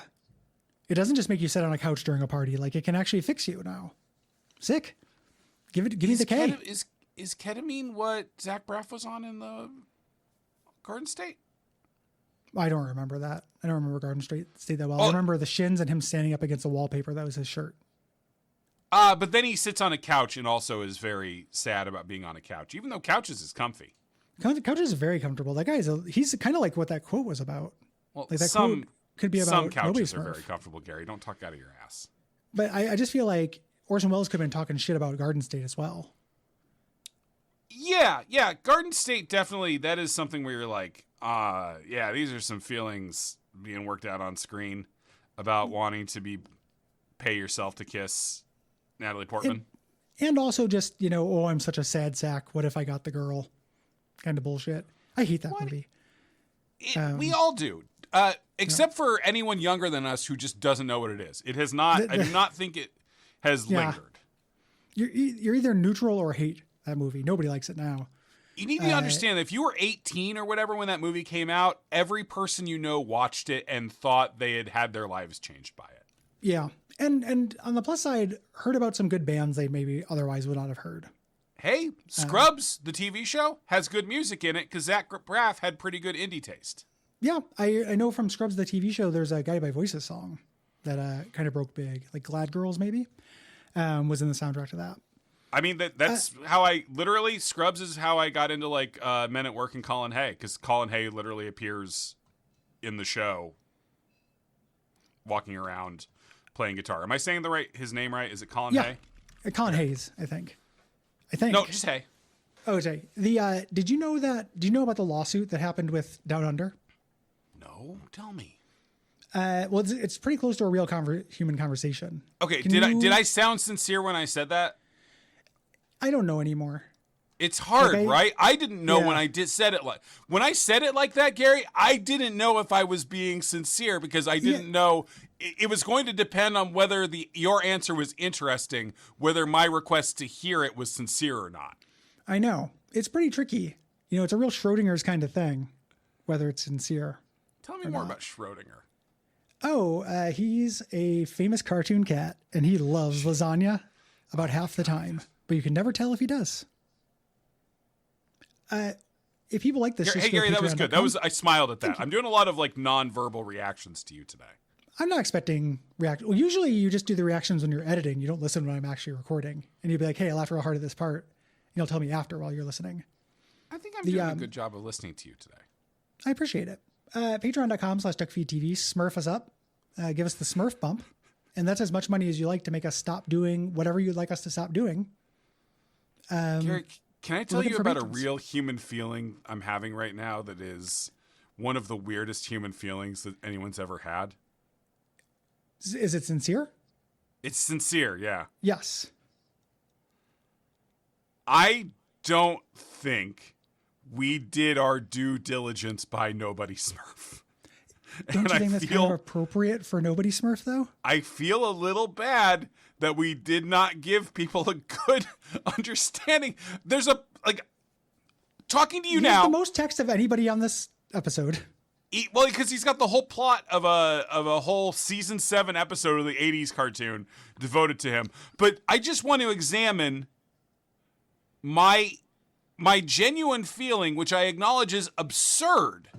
[SPEAKER 2] It doesn't just make you sit on a couch during a party. It can actually fix you now. Sick. Give me the K.
[SPEAKER 3] Is ketamine what Zach Braff was on in the Garden State?
[SPEAKER 2] I don't remember that. I don't remember Garden State that well. I remember the shins and him standing up against the wallpaper. That was his shirt.
[SPEAKER 3] But then he sits on a couch and also is very sad about being on a couch, even though couches is comfy.
[SPEAKER 2] Couches is very comfortable. That guy he's kind of like what that quote was about.
[SPEAKER 3] Well,
[SPEAKER 2] that quote could be about
[SPEAKER 3] some couches
[SPEAKER 2] Smurf.
[SPEAKER 3] are very comfortable, Gary. Don't talk out of your ass.
[SPEAKER 2] But I just feel like Orson Welles could have been talking shit about Garden State as well.
[SPEAKER 3] Yeah, Yeah. Garden State, definitely, that is something where you're like, yeah, these are some feelings being worked out on screen about wanting to pay yourself to kiss Natalie Portman.
[SPEAKER 2] And also just, oh, I'm such a sad sack. What if I got the girl? Kind of bullshit. I hate that movie.
[SPEAKER 3] We all do. Except for anyone younger than us who just doesn't know what it is. It has not, I do not think it has lingered.
[SPEAKER 2] You're either neutral or hate that movie. Nobody likes it now.
[SPEAKER 3] You need to understand that if you were 18 or whatever when that movie came out, every person you know watched it and thought they had their lives changed by it.
[SPEAKER 2] Yeah. And on the plus side, heard about some good bands they maybe otherwise would not have heard.
[SPEAKER 3] Hey, Scrubs, the TV show, has good music in it because Zach Braff had pretty good indie taste.
[SPEAKER 2] Yeah, I know from Scrubs, the TV show, there's a Guided by Voices song that kind of broke big. Like Glad Girls, maybe, was in the soundtrack to that.
[SPEAKER 3] I mean, that's how Scrubs is how I got into like Men at Work and Colin Hay, because Colin Hay literally appears in the show walking around playing guitar. Am I saying his name right? Is it Colin Hay?
[SPEAKER 2] Colin Hayes, I think.
[SPEAKER 3] No, just Hay.
[SPEAKER 2] Oh, Jay. Did you know about the lawsuit that happened with Down Under?
[SPEAKER 3] No, tell me.
[SPEAKER 2] Well, it's pretty close to a real human conversation.
[SPEAKER 3] Okay, did I sound sincere when I said that?
[SPEAKER 2] I don't know anymore.
[SPEAKER 3] It's hard, right? I didn't know when I said it like that, Gary. I didn't know if I was being sincere because I didn't know. It was going to depend on whether your answer was interesting, whether my request to hear it was sincere or not.
[SPEAKER 2] I know. It's pretty tricky. It's a real Schrodinger's kind of thing, whether it's sincere.
[SPEAKER 3] Tell me more about Schrodinger.
[SPEAKER 2] Oh, he's a famous cartoon cat, and he loves lasagna about half the time, but you can never tell if he does. If people like this,
[SPEAKER 3] hey Gary, that was good. I smiled at that. I'm doing a lot of like non-verbal reactions to you today.
[SPEAKER 2] I'm not expecting react. Well, usually you just do the reactions when you're editing. You don't listen when I'm actually recording, and you'll be like, "Hey, I laughed real hard at this part." And you'll tell me after while you're listening.
[SPEAKER 3] I think I'm doing a good job of listening to you today.
[SPEAKER 2] I appreciate it. Patreon.com/Duckfeed.tv. Smurf us up. Give us the Smurf bump, and that's as much money as you like to make us stop doing whatever you'd like us to stop doing.
[SPEAKER 3] Gary, can I tell you about a real human feeling I'm having right now that is one of the weirdest human feelings that anyone's ever had?
[SPEAKER 2] Is it sincere?
[SPEAKER 3] It's sincere, yeah.
[SPEAKER 2] Yes.
[SPEAKER 3] I don't think we did our due diligence by Nobody Smurf.
[SPEAKER 2] Don't you think that's kind of appropriate for Nobody Smurf, though?
[SPEAKER 3] I feel a little bad that we did not give people a good understanding. There's talking to you now.
[SPEAKER 2] The most text of anybody on this episode.
[SPEAKER 3] Well, because he's got the whole plot of a whole season 7 episode of the 80s cartoon devoted to him. But I just want to examine my genuine feeling, which I acknowledge is absurd,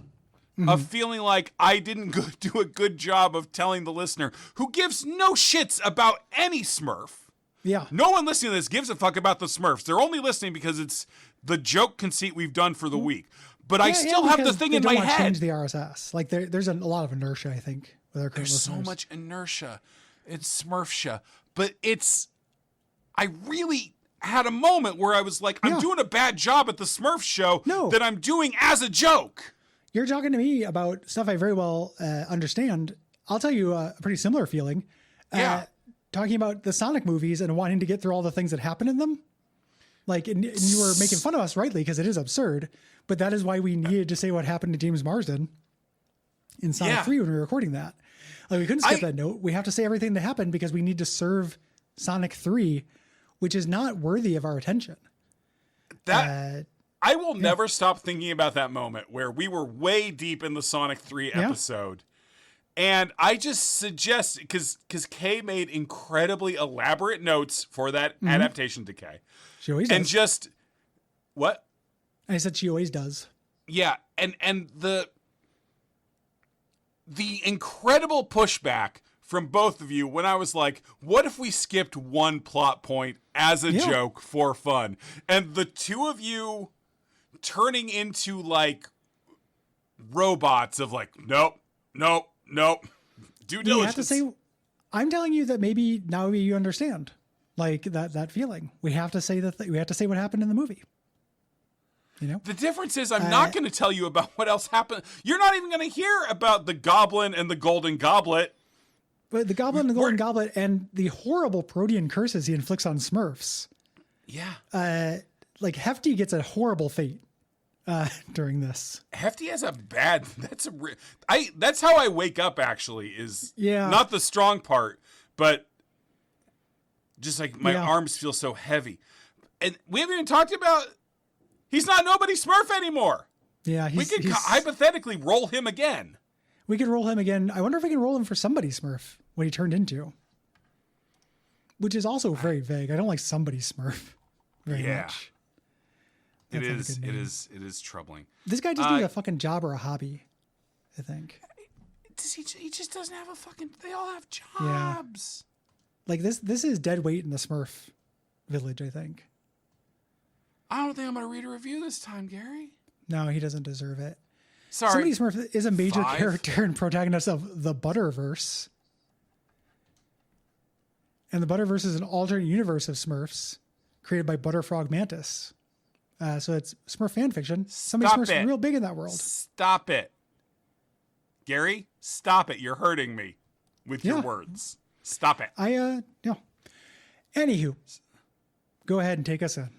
[SPEAKER 3] of feeling like I didn't do a good job of telling the listener, who gives no shits about any Smurf.
[SPEAKER 2] Yeah.
[SPEAKER 3] No one listening to this gives a fuck about the Smurfs. They're only listening because it's the joke conceit we've done for the week. But I still have the thing in my head.
[SPEAKER 2] Change the RSS. Like there's a lot of inertia, I think, with our current
[SPEAKER 3] listeners. There's so much inertia. It's Smurfsha. But I really had a moment where I was like, I'm doing a bad job at the Smurf show that I'm doing as a joke.
[SPEAKER 2] You're talking to me about stuff I very well understand. I'll tell you a pretty similar feeling. Talking about the Sonic movies and wanting to get through all the things that happen in them. Like, and you were making fun of us rightly because it is absurd, but that is why we needed to say what happened to James Marsden in Sonic 3 when we were recording that. Like, we couldn't skip that note. We have to say everything that happened because we need to serve Sonic 3, which is not worthy of our attention.
[SPEAKER 3] I will never stop thinking about that moment where we were way deep in the Sonic 3 episode. And I just suggest, because Kay made incredibly elaborate notes for that adaptation to Kay.
[SPEAKER 2] She always does.
[SPEAKER 3] And just, what?
[SPEAKER 2] I said she always does.
[SPEAKER 3] Yeah, and the incredible pushback from both of you when I was like, what if we skipped one plot point as a joke for fun? And the two of you turning into like robots of like, nope. Due diligence.
[SPEAKER 2] You have to say, I'm telling you that maybe now you understand, like that feeling. We have to say we have to say what happened in the movie. You know?
[SPEAKER 3] The difference is I'm not going to tell you about what else happened. You're not even going to hear about the goblin and the golden goblet.
[SPEAKER 2] But the goblin and the golden goblet and the horrible Protean curses he inflicts on Smurfs.
[SPEAKER 3] Yeah.
[SPEAKER 2] Like Hefty gets a horrible fate during this.
[SPEAKER 3] Hefty has a bad. That's how I wake up. Actually, is not the strong part, but just like my arms feel so heavy, and we haven't even talked about. He's not Nobody Smurf anymore. Yeah, we could hypothetically roll him again.
[SPEAKER 2] We could roll him again. I wonder if we can roll him for Somebody Smurf, what he turned into, which is also very vague. I don't like Somebody Smurf very much.
[SPEAKER 3] It is troubling.
[SPEAKER 2] This guy just needs a fucking job or a hobby, I think.
[SPEAKER 3] He just doesn't have a fucking... They all have jobs.
[SPEAKER 2] Yeah. Like, this is dead weight in the Smurf village, I think.
[SPEAKER 3] I don't think I'm going to read a review this time, Gary.
[SPEAKER 2] No, he doesn't deserve it.
[SPEAKER 3] Sorry.
[SPEAKER 2] Somebody Smurf is a major character and protagonist of the Butterverse. And the Butterverse is an alternate universe of Smurfs created by Butterfrog Mantis. So it's Smurf fan fiction. Somebody Smurfs real big in that world.
[SPEAKER 3] Stop it. Gary, stop it. You're hurting me with your words. Stop it.
[SPEAKER 2] No. Anywho, go ahead and take us in.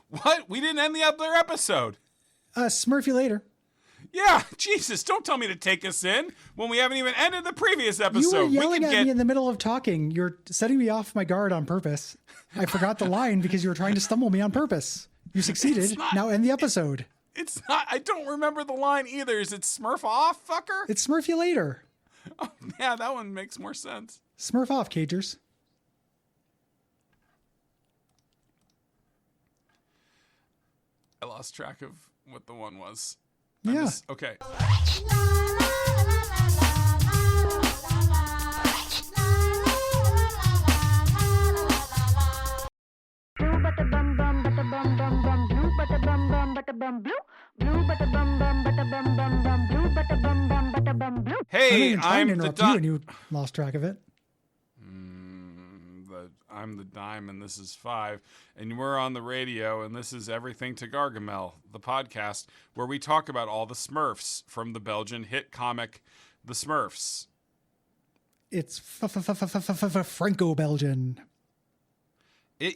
[SPEAKER 3] What? We didn't end the other episode.
[SPEAKER 2] Smurf you later.
[SPEAKER 3] Yeah, Jesus, don't tell me to take us in when we haven't even ended the previous episode.
[SPEAKER 2] You were yelling at me in the middle of talking. You're setting me off my guard on purpose. I forgot the line because you were trying to stumble me on purpose. You succeeded. Now end the episode.
[SPEAKER 3] It's not. I don't remember the line either. Is it Smurf off, fucker?
[SPEAKER 2] It's Smurf you later.
[SPEAKER 3] Oh, yeah, that one makes more sense.
[SPEAKER 2] Smurf off, Cagers.
[SPEAKER 3] I lost track of what the one was. Okay. Hey, I'm the
[SPEAKER 2] dime. You lost track of it.
[SPEAKER 3] I'm the dime, and this is 5, and we're on the radio, and this is Everything to Gargamel, the podcast where we talk about all the Smurfs from the Belgian hit comic, The Smurfs.
[SPEAKER 2] It's Franco-Belgian.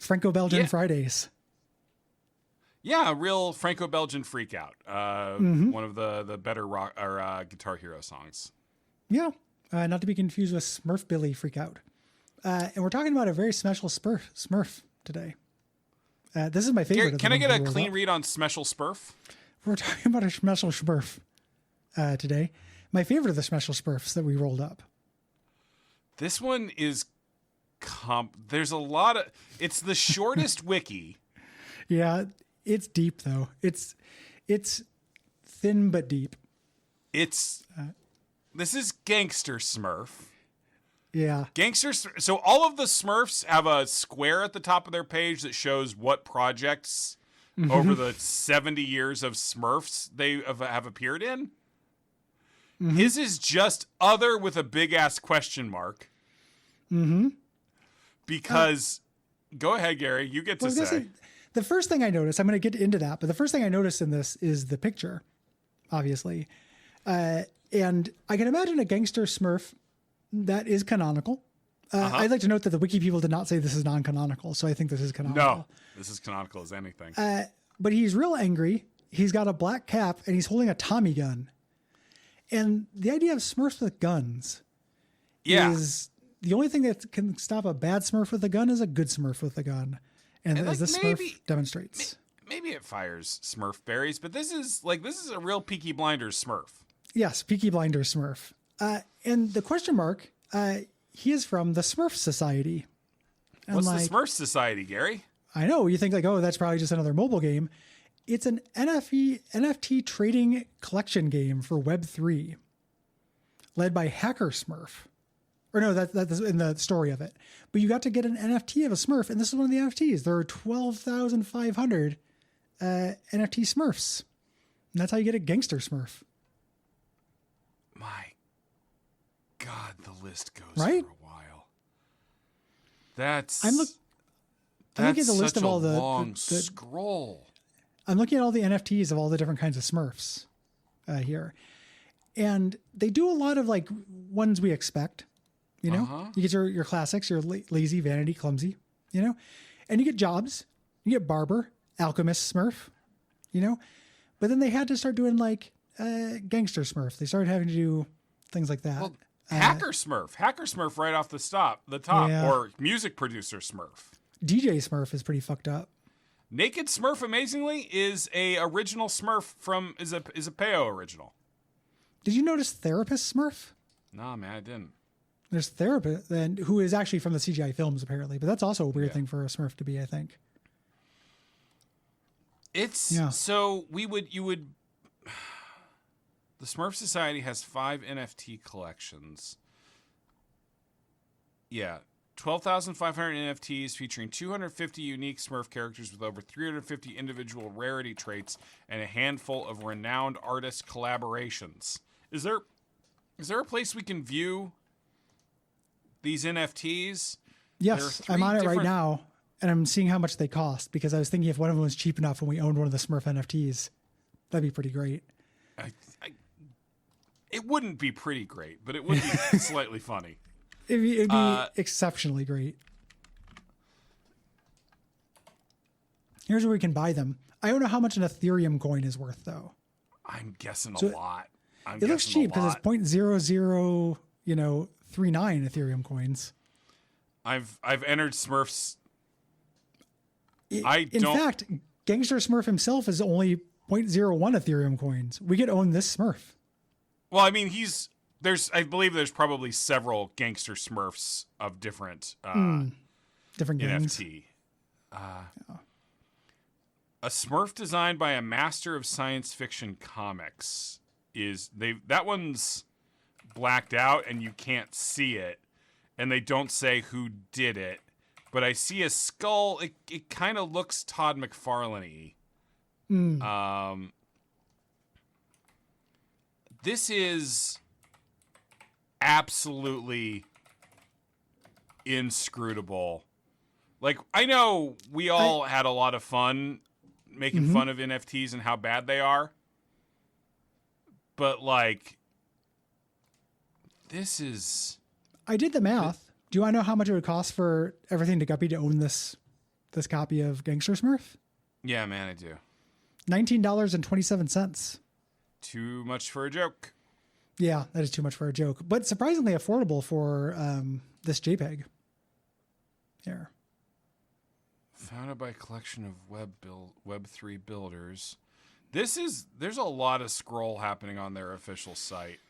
[SPEAKER 2] Franco-Belgian Fridays.
[SPEAKER 3] Yeah, a real Franco-Belgian freakout. One of the better rock or Guitar Hero songs.
[SPEAKER 2] Yeah, not to be confused with Smurf Billy Freakout. And we're talking about a very special Smurf today. This is my favorite.
[SPEAKER 3] Can I get a clean read on Smeshel Smurf?
[SPEAKER 2] We're talking about a Smeshel Smurf today. My favorite of the Smeshel Smurfs that we rolled up.
[SPEAKER 3] This one is there's a lot of... It's the shortest wiki.
[SPEAKER 2] Yeah, it's deep, though. It's thin but deep.
[SPEAKER 3] This is Gangster Smurf.
[SPEAKER 2] Yeah.
[SPEAKER 3] Gangster. So all of the Smurfs have a square at the top of their page that shows what projects over the 70 years of Smurfs they have appeared in. His is just other with a big ass question mark. Because, go ahead, Gary, you get to say.
[SPEAKER 2] The first thing I noticed, I'm going to get into that, but the first thing I noticed in this is the picture, obviously. And I can imagine a Gangster Smurf that is canonical. I'd like to note that the wiki people did not say this is non-canonical, so I think this is canonical.
[SPEAKER 3] No, this is canonical as anything.
[SPEAKER 2] But he's real angry. He's got a black cap, and he's holding a Tommy gun. And the idea of Smurfs with guns is the only thing that can stop a bad Smurf with a gun is a good Smurf with a gun. And as this Smurf demonstrates.
[SPEAKER 3] Maybe it fires Smurf berries, but this is a real Peaky Blinders Smurf.
[SPEAKER 2] Yes, Peaky Blinders Smurf. And the question mark, he is from the Smurf Society. And
[SPEAKER 3] what's the Smurf Society, Gary?
[SPEAKER 2] I know. You think that's probably just another mobile game. It's an NFT trading collection game for Web3 led by Hacker Smurf. Or no, that's in the story of it. But you got to get an NFT of a Smurf, and this is one of the NFTs. There are 12,500 NFT Smurfs. And that's how you get a Gangster Smurf.
[SPEAKER 3] My God, the list goes
[SPEAKER 2] right?
[SPEAKER 3] for a while. I'm
[SPEAKER 2] looking at the list of all the
[SPEAKER 3] long scroll.
[SPEAKER 2] I'm looking at all the NFTs of all the different kinds of Smurfs here. And they do a lot of like ones we expect, you know, you get your classics, your lazy, vanity, clumsy, you know, and you get jobs, you get barber, alchemist Smurf, you know, but then they had to start doing like gangster Smurf. They started having to do things like that.
[SPEAKER 3] Well, hacker Smurf right off the top,
[SPEAKER 2] Yeah.
[SPEAKER 3] or music producer Smurf.
[SPEAKER 2] DJ Smurf is pretty fucked up.
[SPEAKER 3] Naked Smurf, amazingly, is a original Smurf is a Peo original.
[SPEAKER 2] Did you notice Therapist Smurf?
[SPEAKER 3] Nah, man, I didn't.
[SPEAKER 2] There's Therapist, and who is actually from the CGI films, apparently. But that's also a weird thing for a Smurf to be, I think.
[SPEAKER 3] So you would. The Smurf Society has 5 NFT collections. Yeah. 12,500 NFTs featuring 250 unique Smurf characters with over 350 individual rarity traits and a handful of renowned artist collaborations. Is there a place we can view these NFTs?
[SPEAKER 2] Yes, I'm on it right now, and I'm seeing how much they cost because I was thinking if one of them was cheap enough when we owned one of the Smurf NFTs, that'd be pretty great.
[SPEAKER 3] It wouldn't be pretty great, but it would be slightly funny.
[SPEAKER 2] It'd be exceptionally great. Here's where we can buy them. I don't know how much an Ethereum coin is worth, though.
[SPEAKER 3] I'm guessing a lot.
[SPEAKER 2] It looks cheap because it's 0.00, 39 Ethereum coins.
[SPEAKER 3] I've entered Smurfs.
[SPEAKER 2] In fact, Gangster Smurf himself is only 0.01 Ethereum coins. We could own this Smurf.
[SPEAKER 3] Well, I mean, I believe there's probably several Gangster Smurfs of different
[SPEAKER 2] different games.
[SPEAKER 3] NFT. A Smurf designed by a master of science fiction comics that one's blacked out and you can't see it, and they don't say who did it, but I see a skull. It kind of looks Todd McFarlane-y. This is absolutely inscrutable. Like, I know we all had a lot of fun making fun of NFTs and how bad they are. But, like, this is...
[SPEAKER 2] I did the math. Do you want to know how much it would cost for everything to Guppy to own this copy of Gangster Smurf?
[SPEAKER 3] Yeah, man, I do.
[SPEAKER 2] $19.27.
[SPEAKER 3] Too much for a joke.
[SPEAKER 2] Yeah, that is too much for a joke. But surprisingly affordable for this JPEG. Here.
[SPEAKER 3] Founded by a collection of Web3 builders. There's a lot of scroll happening on their official site.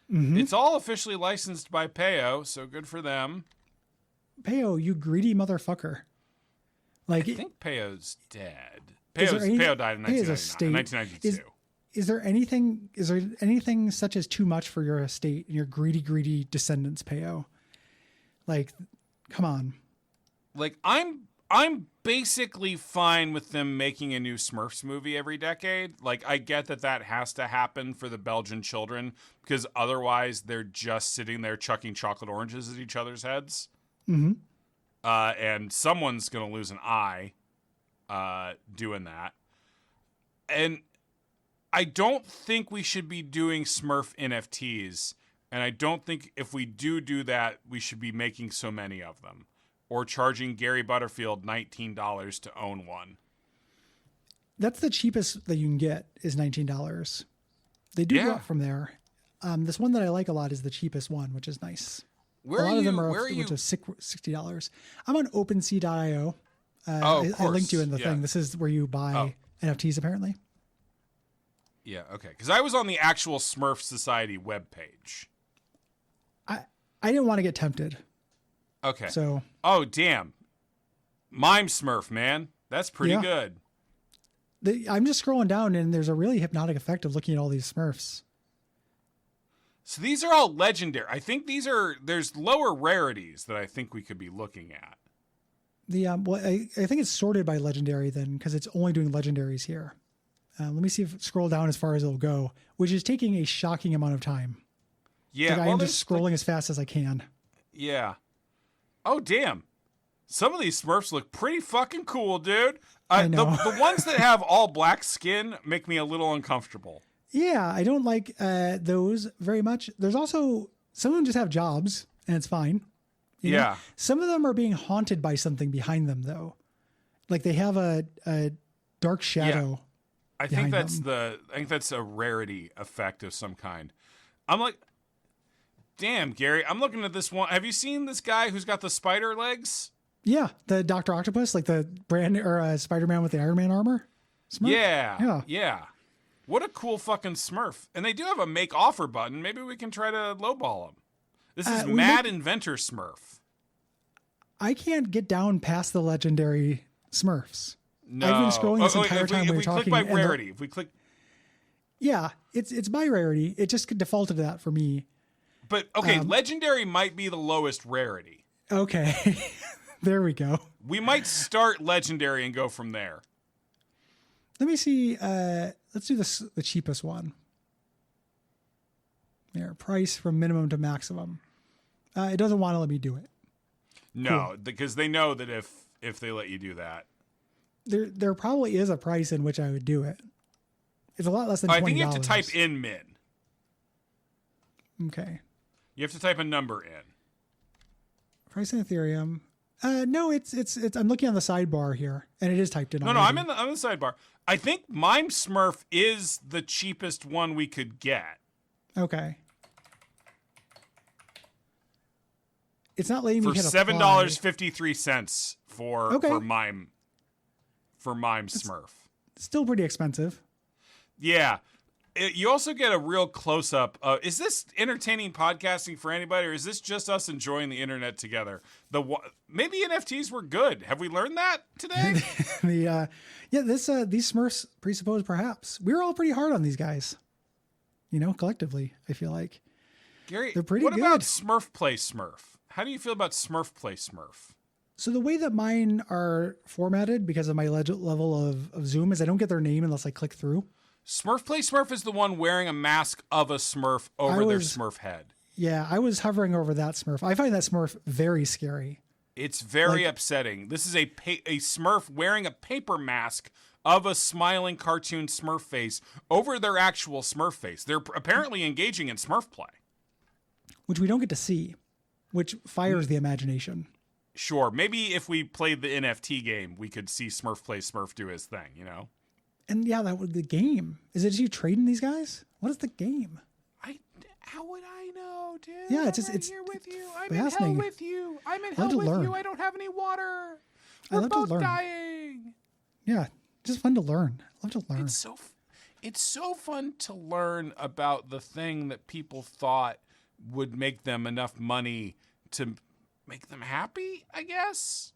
[SPEAKER 3] It's all officially licensed by Peo, so good for them.
[SPEAKER 2] Peo, you greedy motherfucker. Like,
[SPEAKER 3] I think Peo's dead. Peo died in 1992.
[SPEAKER 2] Is there anything such as too much for your estate and your greedy descendants, Peo? Like, come on.
[SPEAKER 3] Like, I'm basically fine with them making a new Smurfs movie every decade. Like, I get that has to happen for the Belgian children because otherwise they're just sitting there chucking chocolate oranges at each other's heads. And someone's going to lose an eye doing that. And I don't think we should be doing Smurf NFTs. And I don't think if we do that, we should be making so many of them. Or charging Gary Butterfield $19 to own one.
[SPEAKER 2] That's the cheapest that you can get is $19. They do go up from there. This one that I like a lot is the cheapest one, which is nice. A lot of them are $60. I'm on OpenSea.io. I linked you in the thing. This is where you buy NFTs, apparently.
[SPEAKER 3] Yeah, okay. Because I was on the actual Smurf Society webpage.
[SPEAKER 2] I didn't want to get tempted.
[SPEAKER 3] Okay.
[SPEAKER 2] So.
[SPEAKER 3] Oh, damn. Mime Smurf, man. That's pretty good.
[SPEAKER 2] I'm just scrolling down, and there's a really hypnotic effect of looking at all these Smurfs.
[SPEAKER 3] So these are all legendary. I think there's lower rarities that I think we could be looking at.
[SPEAKER 2] I think it's sorted by legendary then, because it's only doing legendaries here. Let me see if scroll down as far as it'll go, which is taking a shocking amount of time.
[SPEAKER 3] Yeah.
[SPEAKER 2] I am just scrolling as fast as I can.
[SPEAKER 3] Yeah. Oh, damn. Some of these Smurfs look pretty fucking cool, dude.
[SPEAKER 2] I know.
[SPEAKER 3] The ones that have all black skin make me a little uncomfortable.
[SPEAKER 2] Yeah, I don't like those very much. There's also, some of them just have jobs, and it's fine. You know? Some of them are being haunted by something behind them, though. Like they have a dark shadow.
[SPEAKER 3] I think that's a rarity effect of some kind. I'm like, damn, Gary, I'm looking at this one. Have you seen this guy who's got the spider legs?
[SPEAKER 2] Yeah, the Dr. Octopus, like the brand or Spider-Man with the Iron Man armor.
[SPEAKER 3] Smurf? Yeah. What a cool fucking Smurf. And they do have a make offer button. Maybe we can try to lowball them. This is Mad Inventor Smurf.
[SPEAKER 2] I can't get down past the legendary Smurfs.
[SPEAKER 3] No.
[SPEAKER 2] I've been scrolling this entire time when you're talking.
[SPEAKER 3] If we click by rarity, if we click...
[SPEAKER 2] Yeah, it's by rarity. It just defaulted to that for me.
[SPEAKER 3] But, okay, legendary might be the lowest rarity.
[SPEAKER 2] Okay. There we go.
[SPEAKER 3] We might start legendary and go from there.
[SPEAKER 2] Let me see. Let's do the cheapest one. There, price from minimum to maximum. It doesn't want to let me do it.
[SPEAKER 3] No, because they know that if they let you do that,
[SPEAKER 2] there probably is a price in which I would do it. It's a lot less than $20.
[SPEAKER 3] I think you have to type in min.
[SPEAKER 2] Okay.
[SPEAKER 3] You have to type a number in.
[SPEAKER 2] Price in Ethereum. No, it's. I'm looking on the sidebar here, and it is typed in.
[SPEAKER 3] No, I'm in the sidebar. I think Mime Smurf is the cheapest one we could get.
[SPEAKER 2] Okay. It's not letting me hit
[SPEAKER 3] $7.53 for Mime Smurf.
[SPEAKER 2] Still pretty expensive.
[SPEAKER 3] Yeah. You also get a real close-up. Is this entertaining podcasting for anybody, or is this just us enjoying the internet together? Maybe NFTs were good. Have we learned that today?
[SPEAKER 2] These Smurfs presuppose perhaps. We're all pretty hard on these guys. Collectively, I feel like.
[SPEAKER 3] Gary,
[SPEAKER 2] they're pretty good.
[SPEAKER 3] What about Smurf Play Smurf? How do you feel about Smurf Play Smurf?
[SPEAKER 2] So the way that mine are formatted because of my level of zoom is I don't get their name unless I click through.
[SPEAKER 3] Smurf Play Smurf is the one wearing a mask of a Smurf over their Smurf head.
[SPEAKER 2] Yeah, I was hovering over that Smurf. I find that Smurf very scary.
[SPEAKER 3] It's very upsetting. This is a Smurf wearing a paper mask of a smiling cartoon Smurf face over their actual Smurf face. They're apparently engaging in Smurf play. Which
[SPEAKER 2] we don't get to see, which fires the imagination.
[SPEAKER 3] Sure. Maybe if we played the NFT game, we could see Smurf Play Smurf do his thing,
[SPEAKER 2] And yeah, that would the game. Is it just you trading these guys? What is the game?
[SPEAKER 3] How would I know, dude?
[SPEAKER 2] Yeah, it's
[SPEAKER 3] here with you. I'm
[SPEAKER 2] in
[SPEAKER 3] hell with you. I'm in hell with you. I don't have any water. We're both dying.
[SPEAKER 2] Yeah, just fun to learn. I love to learn.
[SPEAKER 3] It's so fun to learn about the thing that people thought would make them enough money to make them happy, I guess.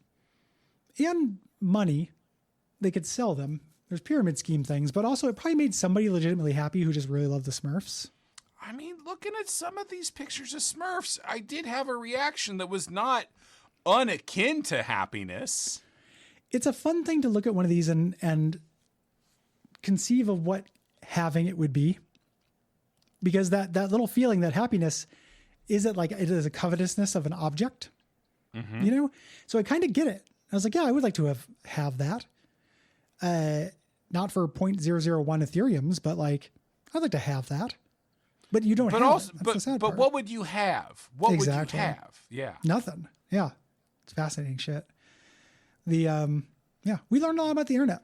[SPEAKER 2] And money. They could sell them. There's pyramid scheme things, but also it probably made somebody legitimately happy who just really loved the Smurfs.
[SPEAKER 3] I mean, looking at some of these pictures of Smurfs, I did have a reaction that was not unakin to happiness.
[SPEAKER 2] It's a fun thing to look at one of these and conceive of what having it would be. Because that little feeling, that happiness, it is a covetousness of an object. Mm-hmm. So I kind of get it. I was like, yeah, I would like to have that. Not for 0.001 Ethereums, but I'd like to have that. But you don't have it.
[SPEAKER 3] But what would you have? What would you have? Yeah.
[SPEAKER 2] Nothing. Yeah. It's fascinating shit. We learned a lot about the internet.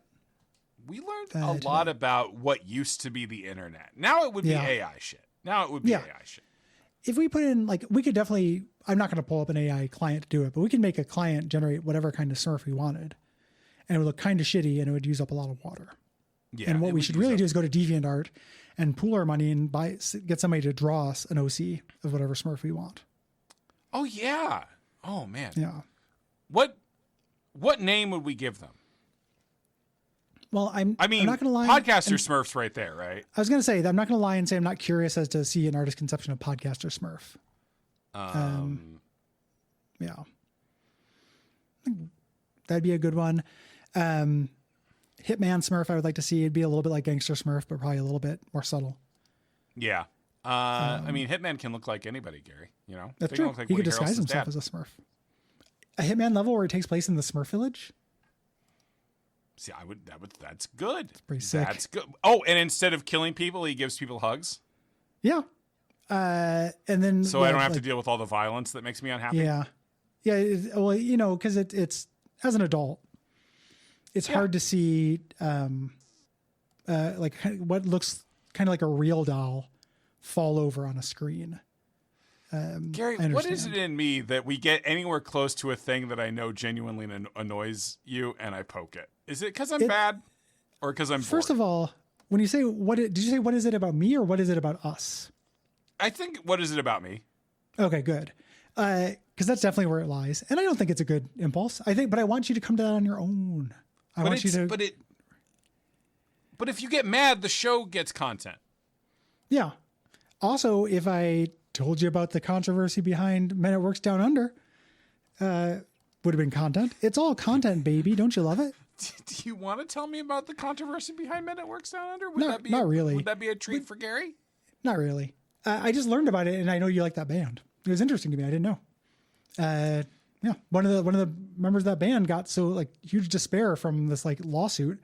[SPEAKER 3] We learned a lot about what used to be the internet. Now it would be AI shit. AI shit.
[SPEAKER 2] If we put in, we could definitely, I'm not going to pull up an AI client to do it, but we can make a client generate whatever kind of Smurf we wanted. And it would look kind of shitty and it would use up a lot of water. Yeah, and what we should really do is go to DeviantArt and pool our money and get somebody to draw us an OC of whatever Smurf we want.
[SPEAKER 3] Oh, yeah. Oh, man.
[SPEAKER 2] Yeah.
[SPEAKER 3] What name would we give them?
[SPEAKER 2] Well, I'm not going to lie.
[SPEAKER 3] Podcaster Smurfs right there, right?
[SPEAKER 2] I was going to say that I'm not going to lie and say I'm not curious as to see an artist's conception of Podcaster Smurf. Yeah. I think that'd be a good one. Hitman Smurf, I would like to see. It'd be a little bit like Gangster Smurf, but probably a little bit more subtle.
[SPEAKER 3] Yeah. Hitman can look like anybody, Gary.
[SPEAKER 2] That's true. He could disguise himself as a Smurf. a Hitman level where it takes place in the Smurf village.
[SPEAKER 3] See, that's good. It's
[SPEAKER 2] pretty sick.
[SPEAKER 3] That's good. Oh, and instead of killing people, he gives people hugs.
[SPEAKER 2] Yeah. And then.
[SPEAKER 3] So I don't have to deal with all the violence that makes me unhappy.
[SPEAKER 2] Yeah. Yeah. Well, because it's as an adult, it's hard to see, like what looks kind of like a real doll fall over on a screen.
[SPEAKER 3] Gary, what is it in me that we get anywhere close to a thing that I know genuinely annoys you and I poke it? Is it because I'm bad or because I'm
[SPEAKER 2] First
[SPEAKER 3] bored?
[SPEAKER 2] of all, when you say did you say what is it about me or what is it about us?
[SPEAKER 3] I think what is it about me?
[SPEAKER 2] Okay, good. Because that's definitely where it lies. And I don't think it's a good impulse. But I want you to come to that on your own. But
[SPEAKER 3] if you get mad, the show gets content.
[SPEAKER 2] Yeah. Also, if I told you about the controversy behind Men at Work's Down Under, would have been content. It's all content, baby. Don't you love it?
[SPEAKER 3] Do you want to tell me about the controversy behind Men at Work's Down Under?
[SPEAKER 2] Not really.
[SPEAKER 3] Would that be a treat for Gary?
[SPEAKER 2] Not really. I just learned about it, and I know you like that band. It was interesting to me. I didn't know. Yeah, one of the members of that band got so like huge despair from this like lawsuit,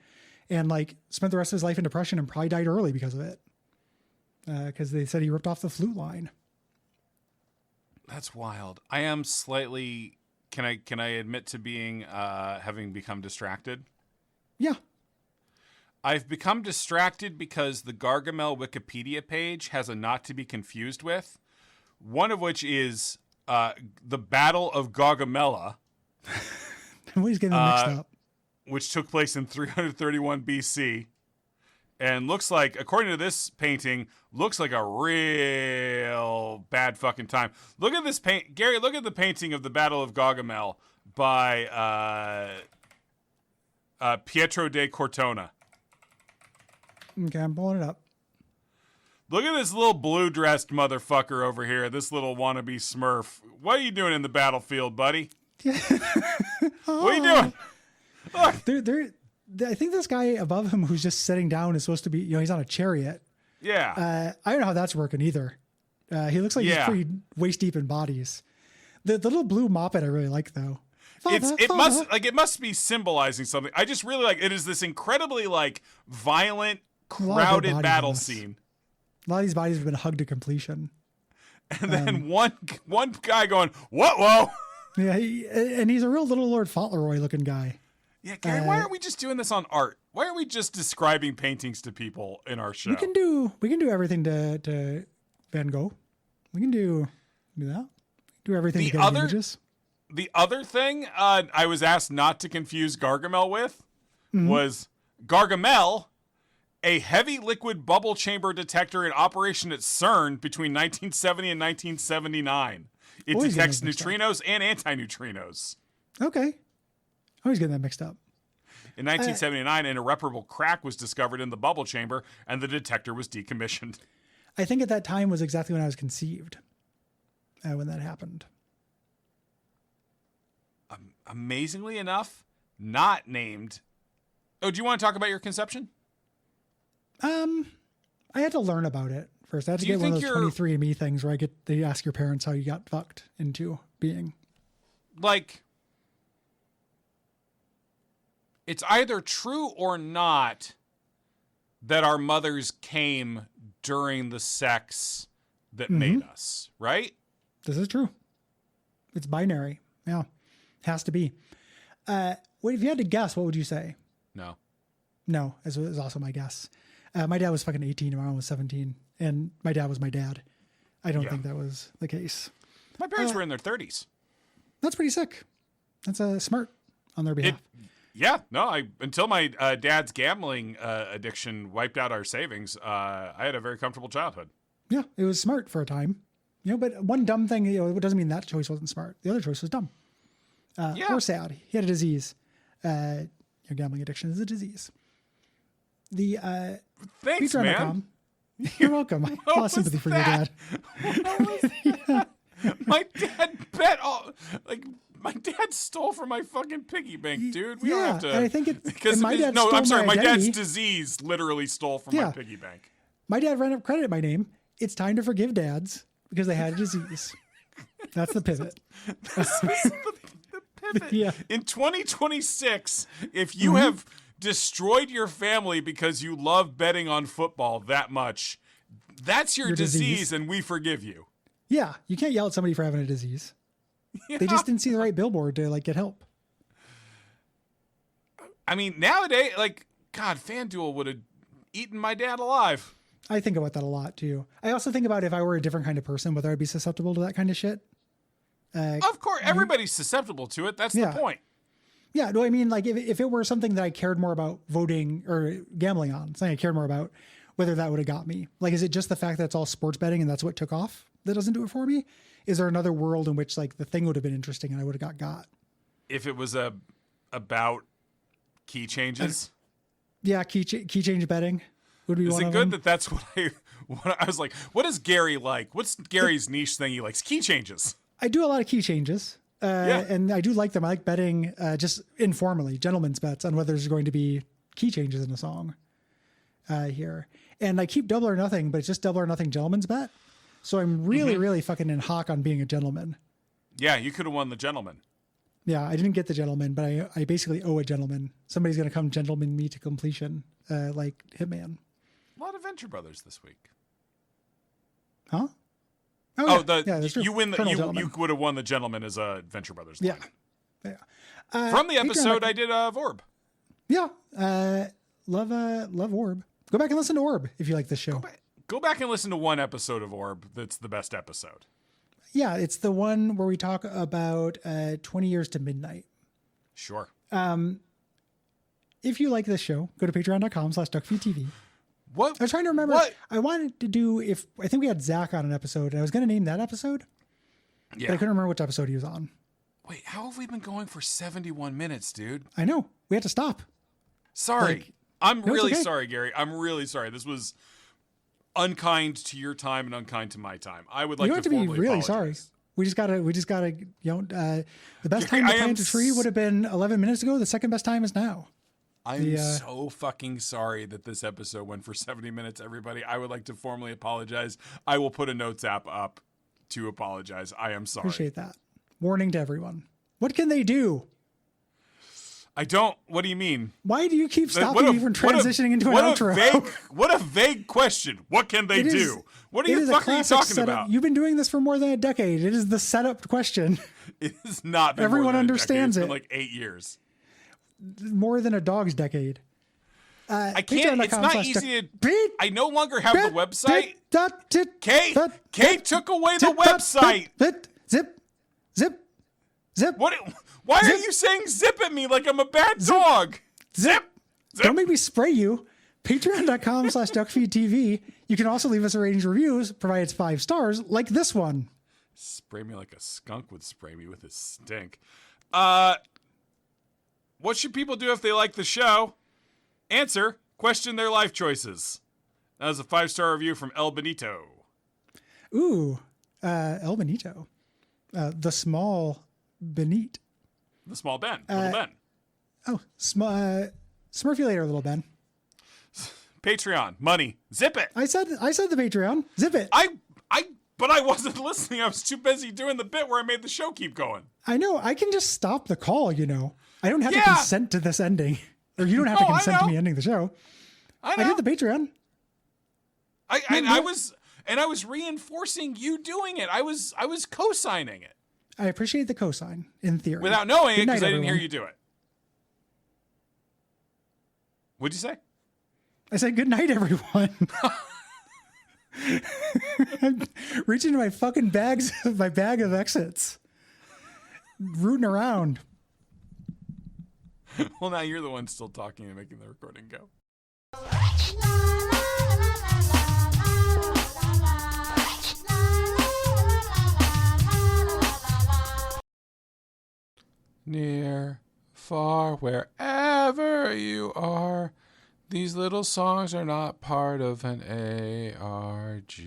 [SPEAKER 2] and like spent the rest of his life in depression and probably died early because of it. Because they said he ripped off the flute line.
[SPEAKER 3] That's wild. I am slightly. Can I admit to being having become distracted?
[SPEAKER 2] Yeah.
[SPEAKER 3] I've become distracted because the Gargamel Wikipedia page has a not to be confused with, one of which is the Battle of Gargamella.
[SPEAKER 2] He's getting them mixed up.
[SPEAKER 3] Which took place in 331 BC. And looks like, according to this painting, looks like a real bad fucking time. Look at this paint. Gary, look at the painting of the Battle of Gargamel by Pietro de Cortona.
[SPEAKER 2] Okay, I'm pulling it up.
[SPEAKER 3] Look at this little blue-dressed motherfucker over here, this little wannabe Smurf. What are you doing in the battlefield, buddy? What are you doing? Look.
[SPEAKER 2] I think this guy above him who's just sitting down is supposed to be, he's on a chariot.
[SPEAKER 3] Yeah.
[SPEAKER 2] I don't know how that's working either. He looks like he's pretty waist deep in bodies. The little blue moppet I really like though.
[SPEAKER 3] It must be symbolizing something. I just really like it. Is this incredibly like violent, crowded battle scene.
[SPEAKER 2] A lot of these bodies have been hugged to completion.
[SPEAKER 3] And then one guy going, whoa.
[SPEAKER 2] Yeah, and he's a real little Lord Fauntleroy looking guy.
[SPEAKER 3] Yeah, Gary, why aren't we just doing this on art? Why aren't we just describing paintings to people in our show?
[SPEAKER 2] We can do everything to Van Gogh. We can do that. Do everything to get images.
[SPEAKER 3] The other thing I was asked not to confuse Gargamel with was Gargamel, a heavy liquid bubble chamber detector in operation at CERN between 1970 and 1979. It detects neutrinos and antineutrinos.
[SPEAKER 2] Okay. I always get that mixed up.
[SPEAKER 3] In 1979, an irreparable crack was discovered in the bubble chamber, and the detector was decommissioned.
[SPEAKER 2] I think at that time was exactly when I was conceived, when that happened.
[SPEAKER 3] Amazingly enough, not named. Oh, do you want to talk about your conception?
[SPEAKER 2] I had to learn about it first. I had to get one of those 23andMe things where they ask your parents how you got fucked into being.
[SPEAKER 3] Like, it's either true or not that our mothers came during the sex that made us, right?
[SPEAKER 2] This is true. It's binary. Yeah. Has to be. If you had to guess, what would you say?
[SPEAKER 3] No.
[SPEAKER 2] No, is also my guess. My dad was fucking 18 and my mom was 17. And my dad was my dad. I don't think that was the case.
[SPEAKER 3] My parents were in their 30s.
[SPEAKER 2] That's pretty sick. That's smart on their behalf.
[SPEAKER 3] Until my dad's gambling addiction wiped out our savings, I had a very comfortable childhood.
[SPEAKER 2] Yeah, it was smart for a time. But one dumb thing, it doesn't mean that choice wasn't smart. The other choice was dumb. Or sad. He had a disease. Your gambling addiction is a disease.
[SPEAKER 3] Thanks, man.
[SPEAKER 2] You're welcome. I have a lot of sympathy for your dad.
[SPEAKER 3] My dad bet all my dad stole from my fucking piggy bank, dude. We don't have to.
[SPEAKER 2] And I think
[SPEAKER 3] because
[SPEAKER 2] my dad
[SPEAKER 3] my dad's disease literally stole from my piggy bank.
[SPEAKER 2] My dad ran up credit in my name. It's time to forgive dads because they had a disease. That's the pivot.
[SPEAKER 3] The
[SPEAKER 2] Yeah.
[SPEAKER 3] In 2026, if you have destroyed your family because you love betting on football that much, that's your disease, and we forgive you.
[SPEAKER 2] Yeah, you can't yell at somebody for having a disease.
[SPEAKER 3] Yeah.
[SPEAKER 2] They just didn't see the right billboard to like get help.
[SPEAKER 3] I mean, nowadays, like, God, FanDuel would have eaten my dad alive.
[SPEAKER 2] I think about that a lot too. I also think about if I were a different kind of person, whether I'd be susceptible to that kind of shit.
[SPEAKER 3] Of course, everybody's susceptible to it. That's the point.
[SPEAKER 2] Yeah, no, I mean, like if it were something that I cared more about voting or gambling on, something I cared more about, whether that would have got me. Like, is it just the fact that it's all sports betting and that's what took off that doesn't do it for me? Is there another world in which like the thing would have been interesting and I would have got? If
[SPEAKER 3] it was about key changes,
[SPEAKER 2] key change betting would be. Is it good
[SPEAKER 3] that that's what I was like? What does Gary like? What's Gary's niche thing he likes? Key changes.
[SPEAKER 2] I do a lot of key changes. And I do like them. I like betting just informally, gentlemen's bets on whether there's going to be key changes in a song here. And I keep double or nothing, but it's just double or nothing gentlemen's bet. So I'm really, really fucking in hock on being a gentleman.
[SPEAKER 3] Yeah, you could have won the gentleman.
[SPEAKER 2] Yeah, I didn't get the gentleman, but I basically owe a gentleman. Somebody's going to come gentleman me to completion, like Hitman.
[SPEAKER 3] A lot of Venture Brothers this week.
[SPEAKER 2] Huh?
[SPEAKER 3] You win you would have won the gentleman as a Venture Brothers line.
[SPEAKER 2] Yeah.
[SPEAKER 3] From the episode I did of Orb.
[SPEAKER 2] Yeah. Love Orb. Go back and listen to Orb if you like this show.
[SPEAKER 3] Go back and listen to one episode of Orb that's the best episode.
[SPEAKER 2] Yeah, it's the one where we talk about 20 Years to Midnight.
[SPEAKER 3] Sure.
[SPEAKER 2] If you like this show, go to patreon.com/Duckfeed.tv.
[SPEAKER 3] What?
[SPEAKER 2] I was trying to remember. What? I wanted to do I think we had Zach on an episode, and I was going to name that episode. Yeah. But I couldn't remember which episode he was on.
[SPEAKER 3] Wait, how have we been going for 71 minutes, dude?
[SPEAKER 2] I know. We had to stop.
[SPEAKER 3] Sorry. I'm really sorry, Gary. I'm really sorry. This was unkind to your time and unkind to my time. I would like to formally
[SPEAKER 2] be really
[SPEAKER 3] apologize.
[SPEAKER 2] Sorry. We just gotta, the best time to plant a tree would have been 11 minutes ago. The second best time is now.
[SPEAKER 3] I'm so fucking sorry that this episode went for 70 minutes, everybody. I would like to formally apologize. I will put a notes app up to apologize. I am sorry.
[SPEAKER 2] Appreciate that. Warning to everyone. What can they do?
[SPEAKER 3] I don't. What do you mean?
[SPEAKER 2] Why do you keep stopping me from transitioning into an outro?
[SPEAKER 3] What a vague question. What can they do? What are you fucking talking about?
[SPEAKER 2] You've been doing this for more than a decade. It is the setup question.
[SPEAKER 3] It is not.
[SPEAKER 2] Everyone understands it.
[SPEAKER 3] It's been like 8 years.
[SPEAKER 2] More than a dog's decade.
[SPEAKER 3] I can't. It's not easy to. I no longer have the website. Kate took away the website.
[SPEAKER 2] Zip.
[SPEAKER 3] What? Why are you saying zip at me like I'm a bad dog? Zip.
[SPEAKER 2] Don't make me spray you. Patreon.com/DuckFeed.tv. You can also leave us a rating reviews, provided it's 5 stars, like this one.
[SPEAKER 3] Spray me like a skunk would spray me with his stink. What should people do if they like the show? Answer, question their life choices. That was a 5-star review from El Benito.
[SPEAKER 2] Ooh, El Benito. The small Benito.
[SPEAKER 3] The small Ben. Little Ben.
[SPEAKER 2] Oh, Smurf you later, little Ben.
[SPEAKER 3] Patreon. Money. Zip it.
[SPEAKER 2] I said the Patreon. Zip it.
[SPEAKER 3] But I wasn't listening. I was too busy doing the bit where I made the show keep going.
[SPEAKER 2] I know. I can just stop the call, I don't have to consent to this ending. Or you don't have to consent to me ending the show. I did the Patreon.
[SPEAKER 3] I was reinforcing you doing it. I was co-signing it.
[SPEAKER 2] I appreciate the cosign in theory.
[SPEAKER 3] Without knowing it, because I didn't hear you do it. What'd you say?
[SPEAKER 2] I said, good night, everyone. I'm reaching into my bag of exits. Rooting around.
[SPEAKER 3] Well, now you're the one still talking and making the recording go. Near, far, wherever you are, these little songs are not part of an ARG.